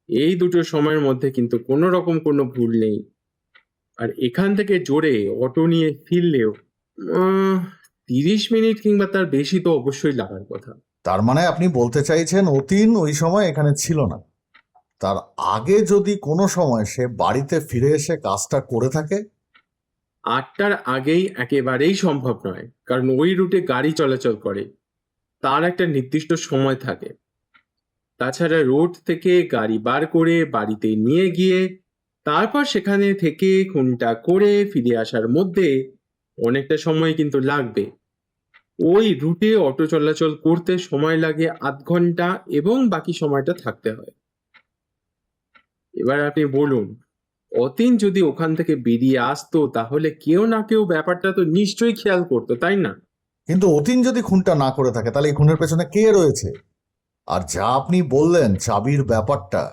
এই দুটো সময়ের মধ্যে কিন্তু কোনো রকম কোনো ভুল নেই। আর এখান থেকে জোরে অটো নিয়ে ফিরলেও 30 মিনিট কিংবা তার বেশি তো অবশ্যই লাগার কথা। তার মানে আপনি বলতে চাইছেন অতীন ওই সময় এখানে ছিল না, তার আগে যদি কোনো সময় সে বাড়িতে ফিরে এসে কাজটা করে থাকে? 8টার আগেই একেবারেই সম্ভব নয়, কারণ ওই রুটে গাড়ি চলাচল করে, তার একটা নির্দিষ্ট সময় থাকে। তাছাড়া রোড থেকে গাড়ি বার করে বাড়িতে নিয়ে গিয়ে তারপর সেখানে থেকে খুনটা করে ফিরে আসার মধ্যে অনেকটা সময় কিন্তু লাগবে। ওই রুটে অটো চলাচল করতে সময় লাগে 8 ঘন্টা এবং বাকি সময়টা থাকতে হয়। এবার আপনি বলুন, অতীন যদি ওখান থেকে বেরিয়ে আসতো তাহলে কেউ না কেউ ব্যাপারটা তো নিশ্চয়ই খেয়াল করতো, তাই না? কিন্তু অতীন যদি খুনটা না করে থাকে তাহলে এই খুনের পেছনে কে রয়েছে? আর যা আপনি বললেন চাবির ব্যাপারটা,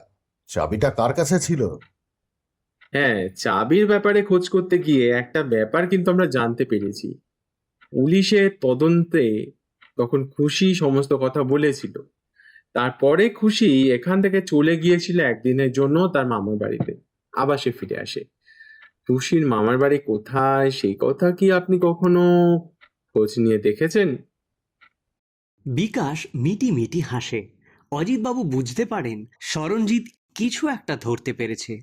চাবিটা কার কাছে ছিল? হ্যাঁ, চাবির ব্যাপারে খোঁজ করতে গিয়ে একটা ব্যাপার কিন্তু আমরা জানতে পেরেছি। পুলিশের তদন্তে তখন খুশি সমস্ত কথা বলেছিল। তারপরে খুশি এখান থেকে চলে গিয়েছিল একদিনের জন্য তার মামার বাড়িতে, আবার সে ফিরে আসে। খুশির মামার বাড়ি কোথায় সেই কথা কি আপনি কখনো খোঁজ নিয়ে দেখেছেন? বিকাশ মিটি মিটি হাসে। অজিতবাবু বুঝতে পারেন সরঞ্জিত কিছু একটা ধরতে পেরেছে,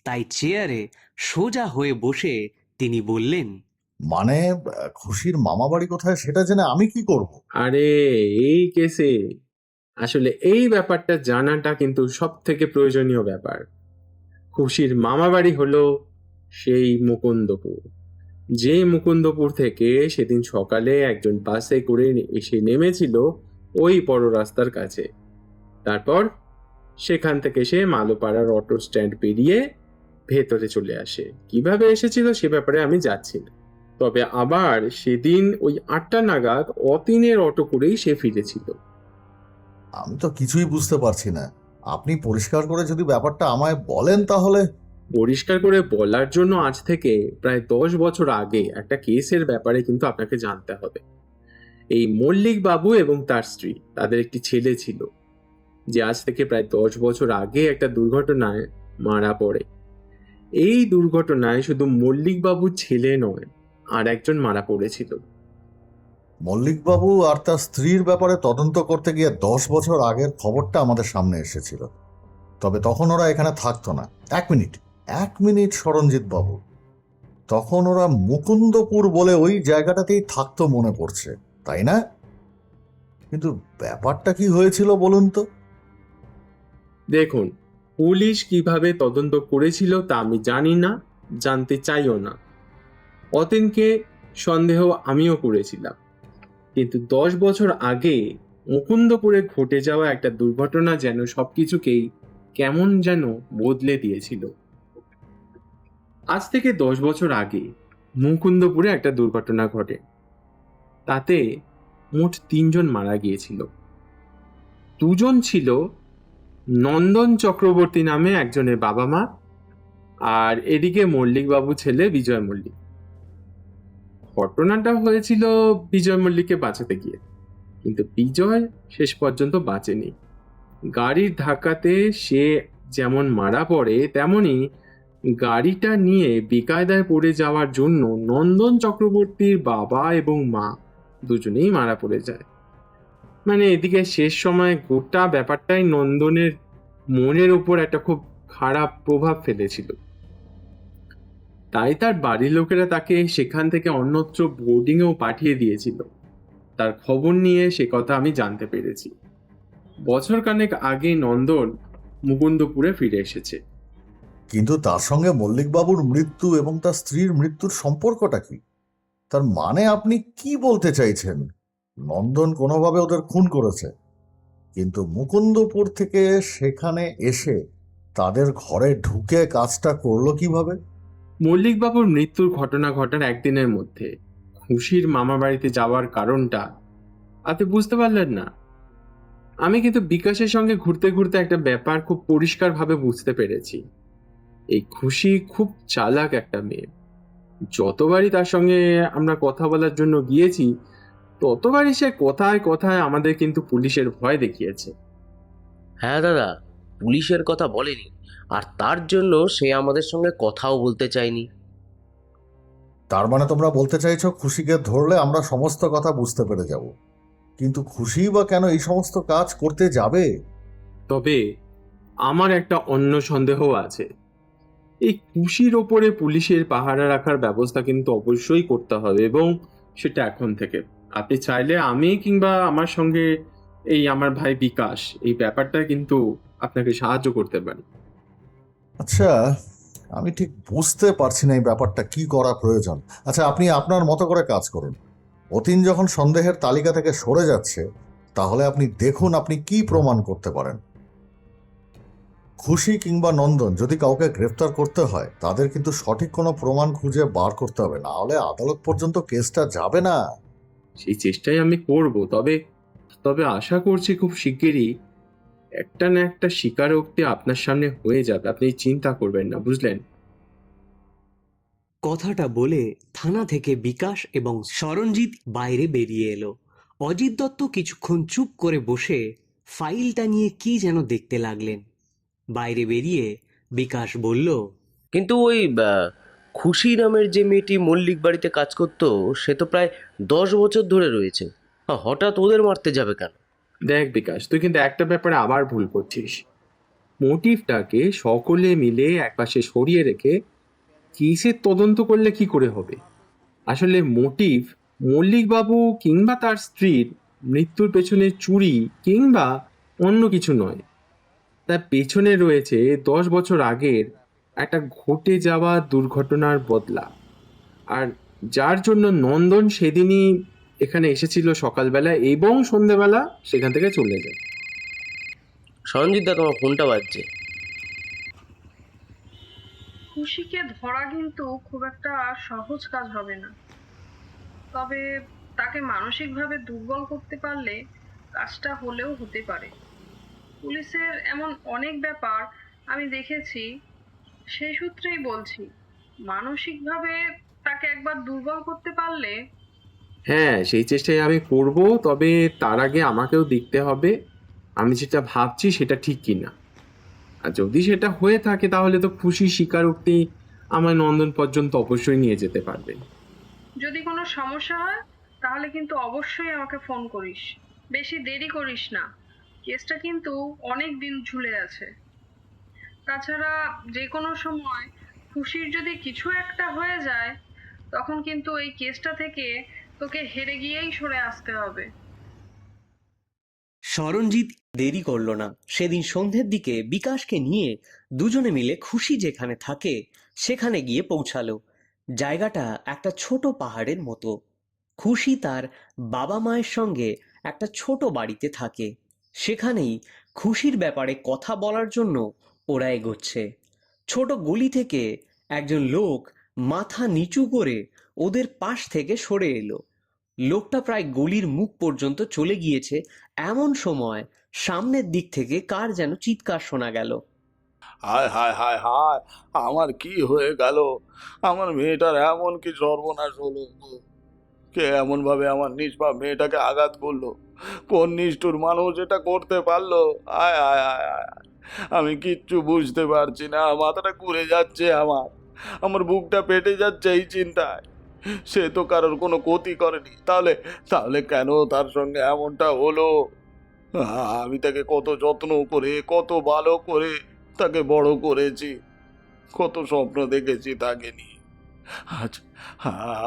তাই চেয়ারে সোজা হয়ে বসে তিনি বললেন, মানে খুশির মামা বাড়ি কোথায় সেটা জেনে আমি কি করব? আরে, এই কেসে আসলে এই ব্যাপারটা জানাটা কিন্তু সব থেকে প্রয়োজনীয় ব্যাপার। খুশির মামা বাড়ি হলো সেই মুকুন্দপুর, যে মুকুন্দপুর থেকে সেদিন সকালে একজন বাসে করে এসে নেমেছিল ওই বড় রাস্তার কাছে। তারপর সেখান থেকে সে মালোপাড়ার অটো স্ট্যান্ড পেরিয়ে ভেতরে চলে আসে। কিভাবে এসেছিল সে ব্যাপারে আমি যাচ্ছি না, তবে আবার সেদিন ওই 8টা নাগাদ অতীনের অটো করেই সে ফিরেছিল। আমি তো কিছুই বুঝতে পারছি না। আপনি পরিষ্কার করে যদি ব্যাপারটা আমায় বলেন তাহলে। পরিষ্কার করে বলার জন্য আজ থেকে প্রায় 10 বছর আগে একটা কেসের ব্যাপারে কিন্তু আপনাকে জানতে হবে। এই মল্লিক বাবু এবং তার স্ত্রী, তাদের একটি ছেলে ছিল, যে আজ থেকে প্রায় 10 বছর আগে একটা দুর্ঘটনায় মারা পড়ে। এই দুর্ঘটনায় শুধু মল্লিক বাবুর ছেলে নয়, আর একজন মারা পড়েছিল। মল্লিকবাবু আর তার স্ত্রীর ব্যাপারে তদন্ত করতে গিয়ে 10 বছর আগের খবরটা আমাদের সামনে এসেছিল। তবে তখন ওরা এখানে থাকতো না। এক মিনিট সরঞ্জিত বাবু, তখন ওরা মুকুন্দপুর বলে ওই জায়গাটাতেই থাকতো মনে পড়ছে, তাই না? কিন্তু ব্যাপারটা কি হয়েছিল বলুন তো। দেখুন, পুলিশ কিভাবে তদন্ত করেছিল তা আমি জানি না, জানতে চাইও না। অতীনকে সন্দেহ আমিও করেছিলাম, কিন্তু 10 বছর আগে মুকুন্দপুরে ঘটে যাওয়া একটা দুর্ঘটনা যেন সবকিছুকেই কেমন যেন বদলে দিয়েছিল। আজ থেকে 10 বছর আগে মুকুন্দপুরে একটা দুর্ঘটনা ঘটে। তাতে মোট 3জন মারা গিয়েছিল। 2জন ছিল নন্দন চক্রবর্তী নামে একজনের বাবা মা, আর এদিকে মল্লিক বাবু ছেলে বিজয় মল্লিক। ঘটনাটা হয়েছিল বিজয় মল্লিককে বাঁচাতে গিয়ে, কিন্তু বিজয় শেষ পর্যন্ত বাঁচেনি। গাড়ির ধাক্কাতে সে যেমন মারা পড়ে, তেমনি গাড়িটা নিয়ে বেকায়দায় পড়ে যাওয়ার জন্য নন্দন চক্রবর্তীর বাবা এবং মা দুজনেই মারা পড়ে যায়। মানে এদিকে শেষ সময় গোটা ব্যাপারটাই নন্দনের মনের উপর একটা খুব খারাপ প্রভাব ফেলেছিল। তাই তার বাড়ির লোকেরা তাকে সেখান থেকে অন্যত্র বোর্ডিংয়েও পাঠিয়ে দিয়েছিল। তার খবর নিয়ে সে কথা আমি জানতে পেরেছি। বছরখানেক আগে নন্দন মুকুন্দপুরে ফিরে এসেছে। কিন্তু তার সঙ্গে মল্লিকবাবুর মৃত্যু এবং তার স্ত্রীর মৃত্যুর সম্পর্কটা কি? তার মানে আপনি কি বলতে চাইছেন? নন্দন কোনোভাবে ওদের খুন করেছে, কিন্তু মুকুন্দপুর থেকে সেখানে এসে তাদের ঘরে ঢুকে কাজটা করলো কিভাবে? মল্লিকবাবুর মৃত্যুর ঘটনা ঘটার একদিনের মধ্যে খুশির মামা বাড়িতে যাওয়ার কারণটা আপনি বুঝতে পারলেন না। আমি কিন্তু বিকাশের সঙ্গে ঘুরতে ঘুরতে একটা ব্যাপার খুব পরিষ্কারভাবে বুঝতে পেরেছি। এই খুশি খুব চালাক একটা মেয়ে। যতবারই তার সঙ্গে আমরা কথা বলার জন্য গিয়েছি, ততবারই সে কথায় কথায় আমাদের কিন্তু পুলিশের ভয় দেখিয়েছে। হ্যাঁ দাদা, পুলিশের কথা বলেনি, আর তার জন্য সে আমাদের সঙ্গে কথাও বলতে চায়নি। তার মানে তোমরা বলতে চাইছো খুশিকে ধরলে আমরা সমস্ত কথা বুঝতে পেরে যাব। কিন্তু খুশি বা কেন এই সমস্ত কাজ করতে যাবে? তবে আমার একটা অন্য সন্দেহ আছে। এই খুশির ওপরে পুলিশের পাহারা রাখার ব্যবস্থা কিন্তু অবশ্যই করতে হবে, এবং সেটা এখন থেকে। আপনি চাইলে আমি কিংবা আমার সঙ্গে আমার ভাই বিকাশ এই ব্যাপারটা কিন্তু আপনাকে সাহায্য করতে পারি। আচ্ছা, আমি ঠিক বুঝতে পারছি না এই ব্যাপারটা কি করা প্রয়োজন। আচ্ছা, আপনি আপনার মতো করে কাজ করুন। অতীন যখন সন্দেহের তালিকা থেকে সরে যাচ্ছে, তাহলে আপনি দেখুন আপনি কি প্রমাণ করতে পারেন। খুশি কিংবা নন্দন যদি কাউকে গ্রেফতার করতে হয়, তাদের কিন্তু সঠিক কোনো প্রমাণ খুঁজে বার করতে হবে, না হলে আদালত পর্যন্ত কেসটা যাবে না। সেই চেষ্টাই আমি করব। তবে তবে আশা করছি খুব শিগগিরই একটা না একটা স্বীকারোক্তি আপনার সামনে হয়ে যাবে। আপনি চিন্তা করবেন না, বুঝলেন? কথাটা বলে থানা থেকে বিকাশ এবং সরঞ্জিত বাইরে বেরিয়ে এলো। অজিত দত্ত কিছুক্ষণ চুপ করে বসে ফাইলটা নিয়ে কি যেন দেখতে লাগলেন। বাইরে বেরিয়ে বিকাশ বলল, কিন্তু ওই খুশি নামের যে মেয়েটি মল্লিক বাড়িতে কাজ করতো, সে তো প্রায় 10 বছর ধরে রয়েছে। হঠাৎ ওদের মারতে যাবে কেন? দেখ বিকাশ, তুই কিন্তু একটা ব্যাপারে আবার ভুল করছিস। মোটিভটাকে সকলে মিলে একপাশে সরিয়ে রেখে কেসের তদন্ত করলে কি করে হবে? আসলে মোটিভ মল্লিকবাবু কিংবা তার স্ত্রীর মৃত্যুর পেছনে চুরি কিংবা অন্য কিছু নয়। তার পেছনে রয়েছে 10 বছর আগের একটা ঘটে যাওয়া দুর্ঘটনার বদলা, আর যার জন্য নন্দন সেদিনই এখানে এসেছিল সকালবেলা এবং সন্ধেবেলা সেখান থেকে চলে যায়। সরঞ্জিত দা, তোমার ফোনটা বাজছে। খুশিকে ধরা কিন্তু খুব একটা সহজ কাজ হবে না। তবে তাকে মানসিকভাবে দুর্বল করতে পারলে কাজটা হলেও হতে পারে। পুলিশের এমন অনেক ব্যাপার আমি দেখেছি, সেই সূত্রেই বলছি, মানসিকভাবে তাকে একবার দুর্বল করতে পারলে। হ্যাঁ, সেই চেষ্টাই আমি করব। তবে তার আগে আমাকেও দেখতে হবে আমি যেটা ভাবছি সেটা ঠিক কিনা। আর যদি সেটা হয়ে থাকে তাহলে তো খুশি স্বীকারোক্তি আমার নন্দন পর্যন্ত অবশ্যই নিয়ে যেতে পারবে। যদি কোনো সমস্যা হয় তাহলে কিন্তু অবশ্যই আমাকে ফোন করিস, বেশি দেরি করিস না। কেসটা কিন্তু অনেক দিন ঝুলে আছে। তাছাড়া যে কোনো সময় খুশির যদি কিছু একটা হয়ে যায়, তখন কিন্তু এই কেসটা থেকে তোকে হেরে গিয়েই সরে আসতে হবে। সরঞ্জিত দেরি করলো না। সেদিন সন্ধ্যের দিকে বিকাশকে নিয়ে দুজনে মিলে খুশি যেখানে থাকে সেখানে গিয়ে পৌঁছালো। জায়গাটা একটা ছোট পাহাড়ের মতো। খুশি তার বাবা মায়ের সঙ্গে একটা ছোট বাড়িতে থাকে। সেখানেই খুশির ব্যাপারে কথা বলার জন্য ওরা এগোচ্ছে। ছোট গলি থেকে একজন লোক মাথা নিচু করে ওদের পাশ থেকে সরে এলো। লোকটা প্রায় গলির মুখ পর্যন্ত চলে গিয়েছে এমন সময় সামনের দিক থেকে কার যেন চিৎকার শোনা গেল। হায় হায় হায় হায়, আমার কি হয়ে গেল? আমার মেয়েটার এমন কি সর্বনাশ হলো? কে এমন ভাবে আমার নিষ্পাপ মেয়েটাকে আঘাত করলো? কোন নিষ্ঠুর মানুষ এটা করতে পারলো? আয় আয় আয় আয় আয়। আমি কিচ্ছু বুঝতে পারছি না, মাথাটা ঘুরে যাচ্ছে আমার। আমার বুকটা পেটে যাচ্ছে এই চিন্তায়। সে তো কারোর কোনো ক্ষতি করেনি, তাহলে তাহলে কেন তার সঙ্গে এমনটা হলো? আমি তাকে কত যত্ন করে, কত ভালো করে তাকে বড় করেছি, কত স্বপ্ন দেখেছি তাকে নিয়ে। আজ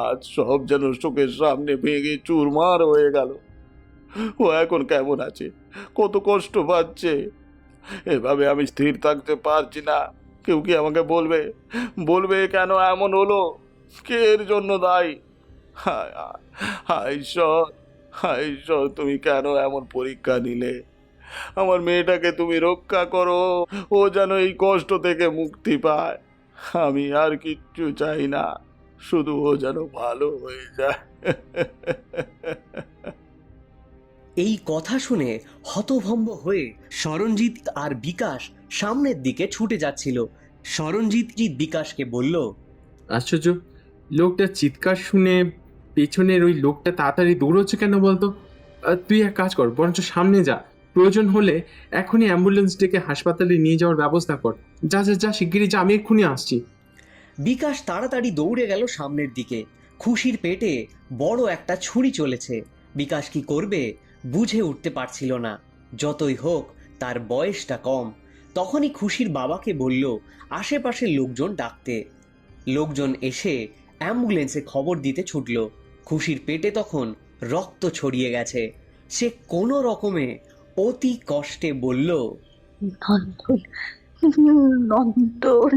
আজ সব যেন চোখের সামনে ভেঙে চুরমার হয়ে গেল। ও এখন কেমন আছে, কত কষ্ট পাচ্ছে। এভাবে আমি স্থির থাকতে পারছি না। কেউ কি আমাকে বলবে, বলবে কেন এমন হলো, কে এর জন্য দায়ী? হায় হায়, হায় ঈশ্বর, হায় ঈশ্বর, তুমি কেন এমন পরীক্ষা নিলে? আমার মেয়েটাকে তুমি রক্ষা করো, ও যেন এই কষ্ট থেকে মুক্তি পায়। আমি আর কিচ্ছু চাই না, শুধু ও যেন ভালো হয়ে যায়। এই কথা শুনে হতভম্ব হয়ে সরঞ্জিত আর বিকাশ সামনের দিকে ছুটে যাচ্ছিল। সরঞ্জিত বিকাশকে বলল, আশ্চর্য, লোকটা চিৎকার শুনে পেছনের ওই লোকটা তাড়াতাড়ি দৌড়চ্ছে কেন বলতো? তুই এক কাজ কর, বরঞ্চ সামনে যা। প্রয়োজন হলে এখনই অ্যাম্বুলেন্স ডেকে হাসপাতালে নিয়ে যাওয়ার ব্যবস্থা কর। যা যা যা, শিগগিরই যা, আমি এক্ষুনি আসছি। বিকাশ তাড়াতাড়ি দৌড়ে গেল সামনের দিকে। খুশির পেটে বড় একটা ছুরি চলেছে। বিকাশ কি করবে বুঝে উঠতে পারছিল না। যতই হোক তার বয়সটা কম। তখনই খুশির বাবাকে বলল আশেপাশের লোকজন ডাকতে। লোকজন এসে অ্যাম্বুলেন্সে খবর দিতে ছুটল। খুশির পেটে তখন রক্ত ছড়িয়ে গেছে। সে কোনো রকমে অতি কষ্টে বলল, নন্দন, নন্দন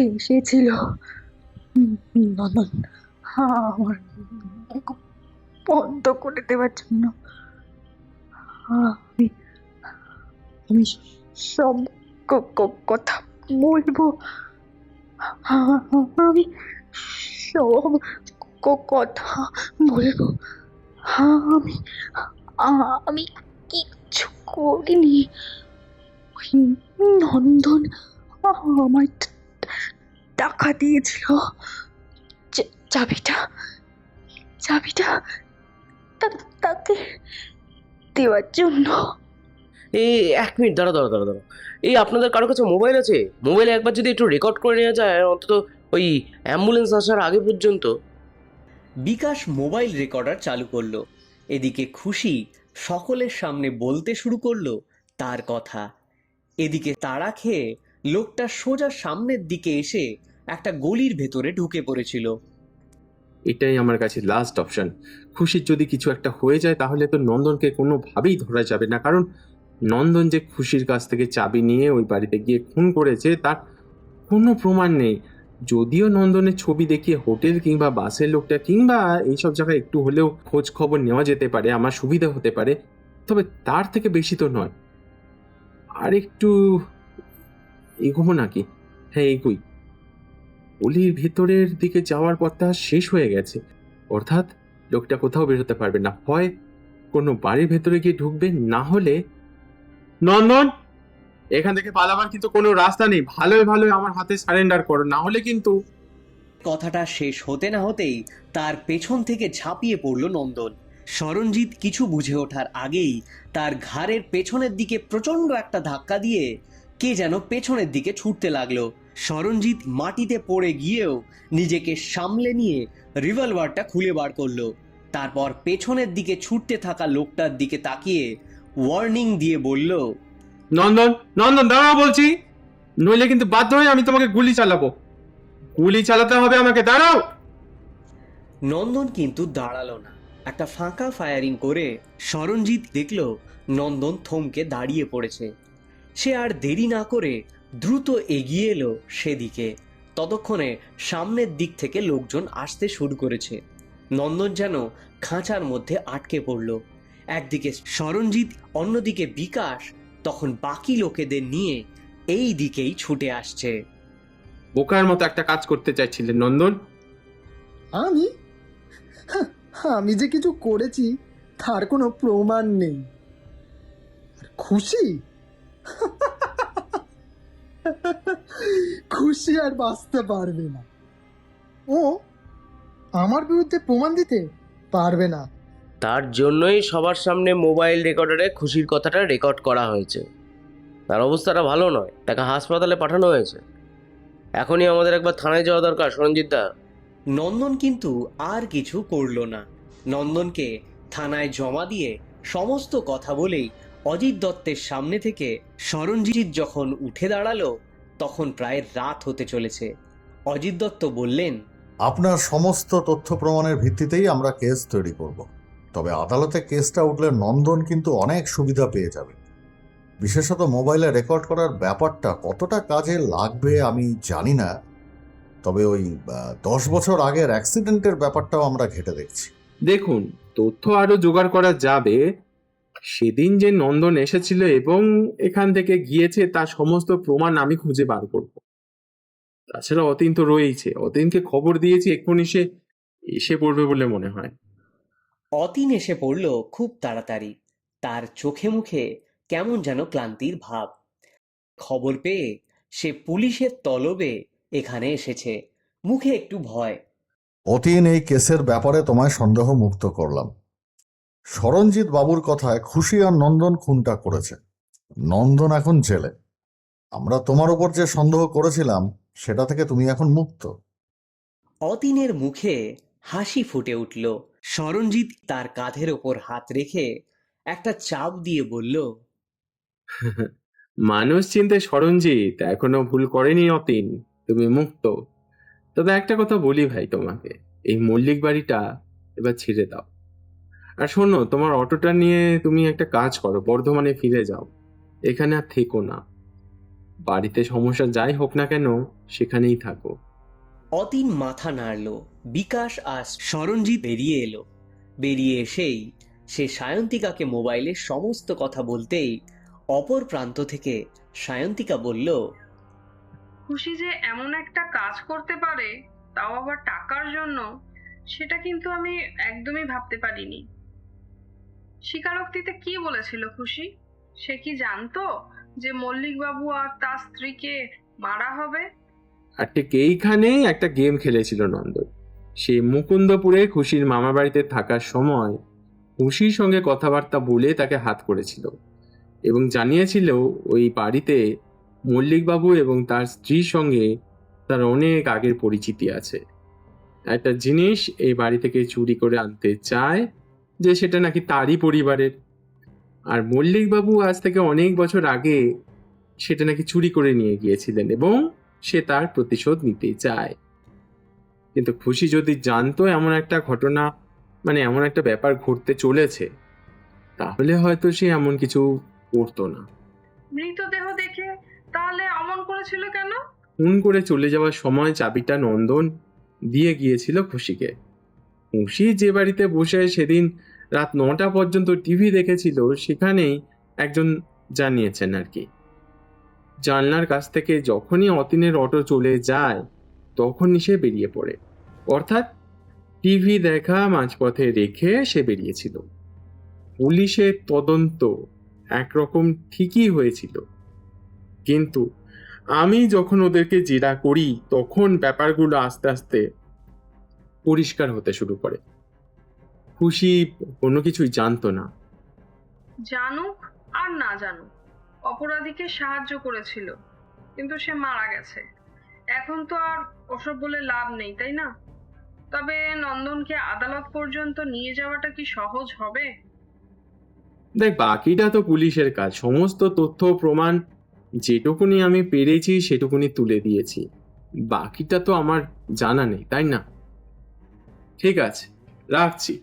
এসেছিল। নন্দন আমার মুখ বন্ধ করে দেওয়ার জন্য আমি আমি সব কথা বলবো। আমি সব কথা বলবো। আমি আমি কিচ্ছু করিনি। ওই নন্দন আমায় টাকা দিয়েছিল। চাবিটা চাবিটা তাকে দেওয়ার জন্য। এই 1 মিনিট, দাঁড়া দাঁড়া দাঁড়া দাঁড়া। এই আপনাদের কারো কাছে মোবাইল আছে? মোবাইলে একবার যদি একটু রেকর্ড করে নেওয়া যায়, অন্তত ওই অ্যাম্বুলেন্স আসার আগে পর্যন্ত। বিকাশ মোবাইল রেকর্ডার চালু করলো। এদিকে খুশি সকলের সামনে বলতে শুরু করলো তার কথা। এদিকে তাড়া খেয়ে লোকটা সোজা সামনের দিকে এসে একটা গলির ভেতরে ঢুকে পড়েছিল। এটাই আমার কাছে লাস্ট অপশন। খুশির যদি কিছু একটা হয়ে যায় তাহলে তো নন্দনকে কোনোভাবেই ধরা যাবে না, কারণ নন্দন যে খুশির কাছ থেকে চাবি নিয়ে ওই বাড়িতে গিয়ে খুন করেছে তার কোনো প্রমাণ নেই। যদিও নন্দনের ছবি দেখিয়ে হোটেল কিংবা বাসের লোকটা কিংবা এইসব জায়গায় একটু হলেও খোঁজ খবর নেওয়া যেতে পারে, আমার সুবিধা হতে পারে, তবে তার থেকে বেশি তো নয়। আর একটু এগোবো নাকি? হ্যাঁ, এগোই। গলির ভেতরের দিকে যাওয়ার পথটা শেষ হয়ে গেছে, অর্থাৎ লোকটা কোথাও বেরোতে পারবে না, হয় কোনো বাড়ির ভেতরে গিয়ে ঢুকবে, না হলে নন্দন, এখান থেকে পালাবার কিন্তু কোনো রাস্তা নেই, ভালোই ভালোই আমার হাতে সারেন্ডার করো, না হলে কিন্তু। কথাটা শেষ হতে না হতেই তার পেছন থেকে ঝাঁপিয়ে পড়ল নন্দন। সরঞ্জিৎ কিছু বুঝে ওঠার আগেই তার ঘাড়ের পেছনের দিকে প্রচন্ড একটা ধাক্কা দিয়ে কে যেন পেছনের দিকে ছুটতে লাগলো। সরঞ্জিৎ মাটিতে পড়ে গিয়েও নিজেকে সামলে নিয়ে রিভলভারটা খুলে বার করলো। তারপর পেছনের দিকে ছুটতে থাকা লোকটার দিকে তাকিয়ে ওয়ার্নিং দিয়ে বলল, নন্দন, নন্দন দাঁড়াও বলছি, নইলে কিন্তু বাধ্য হয়ে আমি তোমাকে গুলি চালাবো। গুলি চালাতে হবে আমাকে, দাঁড়াও। নন্দন কিন্তু দাঁড়ালো না। একটা ফাঁকা ফায়ারিং করে সরঞ্জিৎ দেখল নন্দন থমকে দাঁড়িয়ে পড়েছে। সে আর দেরি না করে দ্রুত এগিয়ে এলো সেদিকে। ততক্ষণে সামনের দিক থেকে লোকজন আসতে শুরু করেছে। নন্দন যেন খাঁচার মধ্যে আটকে পড়ল। একদিকে সরঞ্জিৎ, অন্যদিকে বিকাশ তখন বাকি লোকেদের নিয়ে এই দিকেই ছুটে আসছে। বোকার মতো একটা কাজ করতে চাইছিলেন নন্দন। আমি হাহ, আমি যে কিছু করেছি তার কোনো প্রমাণ নেই। আর খুশি খুশি আর বাঁচতে পারবে না। ও আমার বিরুদ্ধে প্রমাণ দিতে পারবে না। তার জন্যই সবার সামনে মোবাইল রেকর্ডারে খুশির কথাটা রেকর্ড করা হয়েছে। তার অবস্থাটা ভালো নয়, তাকে হাসপাতালে পাঠানো হয়েছে। এখনই আমাদের একবার থানায় যাওয়া দরকার সরঞ্জিত দা। নন্দন কিন্তু আর কিছু করল না। নন্দনকে থানায় জমা দিয়ে সমস্ত কথা বলেই অজিত দত্তের সামনে থেকে সরঞ্জিৎ যখন উঠে দাঁড়ালো তখন প্রায় রাত হতে চলেছে। অজিত দত্ত বললেন, আপনার সমস্ত তথ্য প্রমাণের ভিত্তিতেই আমরা কেস তৈরি করব। তবে আদালতে কেসটা উঠলে নন্দন কিন্তু অনেক সুবিধা পেয়ে যাবে। বিশেষত মোবাইলে রেকর্ড করার ব্যাপারটা কতটা কাজে লাগবে আমি জানি না, তবে ওই 10 বছর আগের অ্যাক্সিডেন্টের ব্যাপারটাও আমরা ঘেঁটে দেখছি। দেখুন, তথ্য আরো জোগাড় করা যাবে। সেদিন যে নন্দন এসেছিল এবং এখান থেকে গিয়েছে তার সমস্ত প্রমাণ আমি খুঁজে বার করব। তাছাড়া অতীন তো রয়েছে, অতীনকে খবর দিয়েছি, এক্ষুনি সে এসে পড়বে বলে মনে হয়। অতীন এসে পড়ল খুব তাড়াতাড়ি। তার চোখে মুখে কেমন যেন ক্লান্তির ভাব। খবর পেয়ে সে পুলিশের তলবে এখানে এসেছে, মুখে একটু ভয়। অতীন, এই কেসের ব্যাপারে তোমায় সন্দেহ মুক্ত করলাম। সরঞ্জিৎ বাবুর কথায় খুশি আর নন্দন খুনটা করেছে। নন্দন এখন জেলে। আমরা তোমার উপর যে সন্দেহ করেছিলাম সেটা থেকে তুমি এখন মুক্ত। অতীনের মুখে হাসি ফুটে উঠল। সরঞ্জিৎ তার কাঁধের ওপর হাত রেখে একটা চাপ দিয়ে বলল, মানুষ চিনতে সরঞ্জিৎ এখনো ভুল করেনি অতীন, তুমি মুক্ত। তবে একটা কথা বলি ভাই তোমাকে, এই মল্লিক বাড়িটা এবার ছেড়ে দাও। আর শোনো, তোমার অটোটা নিয়ে তুমি একটা কাজ করো, বর্ধমানে ফিরে যাও, এখানে আর থেকো না। বাড়িতে সমস্যা যাই হোক না কেন সেখানেই থাকো। অতীন মাথা নাড়ল। বিকাশ আর সরঞ্জিৎ বেরিয়ে এলো। বেরিয়ে এসেই সে সায়ন্তিকাকে মোবাইলে সমস্ত কথা বলতেই অপর প্রান্ত থেকে সায়ন্তিকা বলল, খুশি যে এমন একটা কাজ করতে পারে, তাও আবার টাকার জন্য, সেটা কিন্তু আমি একদমই ভাবতে পারিনি। স্বীকারোক্তিতে কি বলেছিল খুশি? সে কি জানতো যে মল্লিক বাবু আর তার স্ত্রীকে মারা হবে? আর ঠিক এইখানেই একটা গেম খেলেছিল নন্দন। সে মুকুন্দপুরে খুশির মামা বাড়িতে থাকার সময় খুশির সঙ্গে কথাবার্তা বলে তাকে হাত করেছিল এবং জানিয়েছিল ওই বাড়িতে মল্লিকবাবু এবং তার স্ত্রীর সঙ্গে তার অনেক আগের পরিচিতি আছে। একটা জিনিস এই বাড়ি থেকে চুরি করে আনতে চায় যে সেটা নাকি তারই পরিবারের, আর মল্লিকবাবু আজ থেকে অনেক বছর আগে সেটা নাকি চুরি করে নিয়ে গিয়েছিলেন এবং সে তার প্রতিশোধ নিতে চায়। কিন্তু খুশি যদি জানতো এমন একটা ঘটনা, মানে এমন একটা ব্যাপার ঘটতে চলেছে, তাহলে হয়তো সে এমন কিছু করতো না। মৃতদেহ দেখে তাহলে অমন করেছিল কেন? খুন করে চলে যাওয়ার সময় চাবিটা নন্দন দিয়ে গিয়েছিল খুশিকে। খুশি যে বাড়িতে বসে সেদিন রাত 9টা পর্যন্ত টিভি দেখেছিল, সেখানেই একজন জানিয়েছেন আর কি। জানলার কাছ থেকে যখনই অতীনের অটো চলে যায় তখনই সে বেরিয়ে পড়ে। অর্থাৎ টিভি দেখা মাঝপথে রেখে সে বেরিয়েছিল। পুলিশের তদন্ত একরকম ঠিকই হয়েছিল, কিন্তু আমি যখন ওদেরকে জেরা করি তখন ব্যাপারগুলো আস্তে আস্তে পরিষ্কার হতে শুরু করে। খুশি কোনো কিছুই জানতো না। জানুক আর না জানুক, অপরাধীকে সাহায্য করেছিল, কিন্তু সে মারা গেছে। এখন তো আর ওসব বলে লাভ নেই, তাই না? তবে নন্দনকে আদালত পর্যন্ত নিয়ে যাওয়াটা কি সহজ হবে? দেখ, বাকিটা তো পুলিশের কাজ। সমস্ত তথ্য প্রমাণ যেটুকুনি আমি পেরেছি সেটুকুনি তুলে দিয়েছি, বাকিটা তো আমার জানা নেই, তাই না? ঠিক আছে, রাখছি।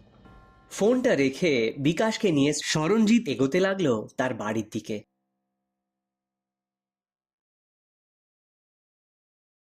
ফোনটা রেখে বিকাশকে নিয়ে সরঞ্জিত এগোতে লাগলো তার বাড়ির দিকে।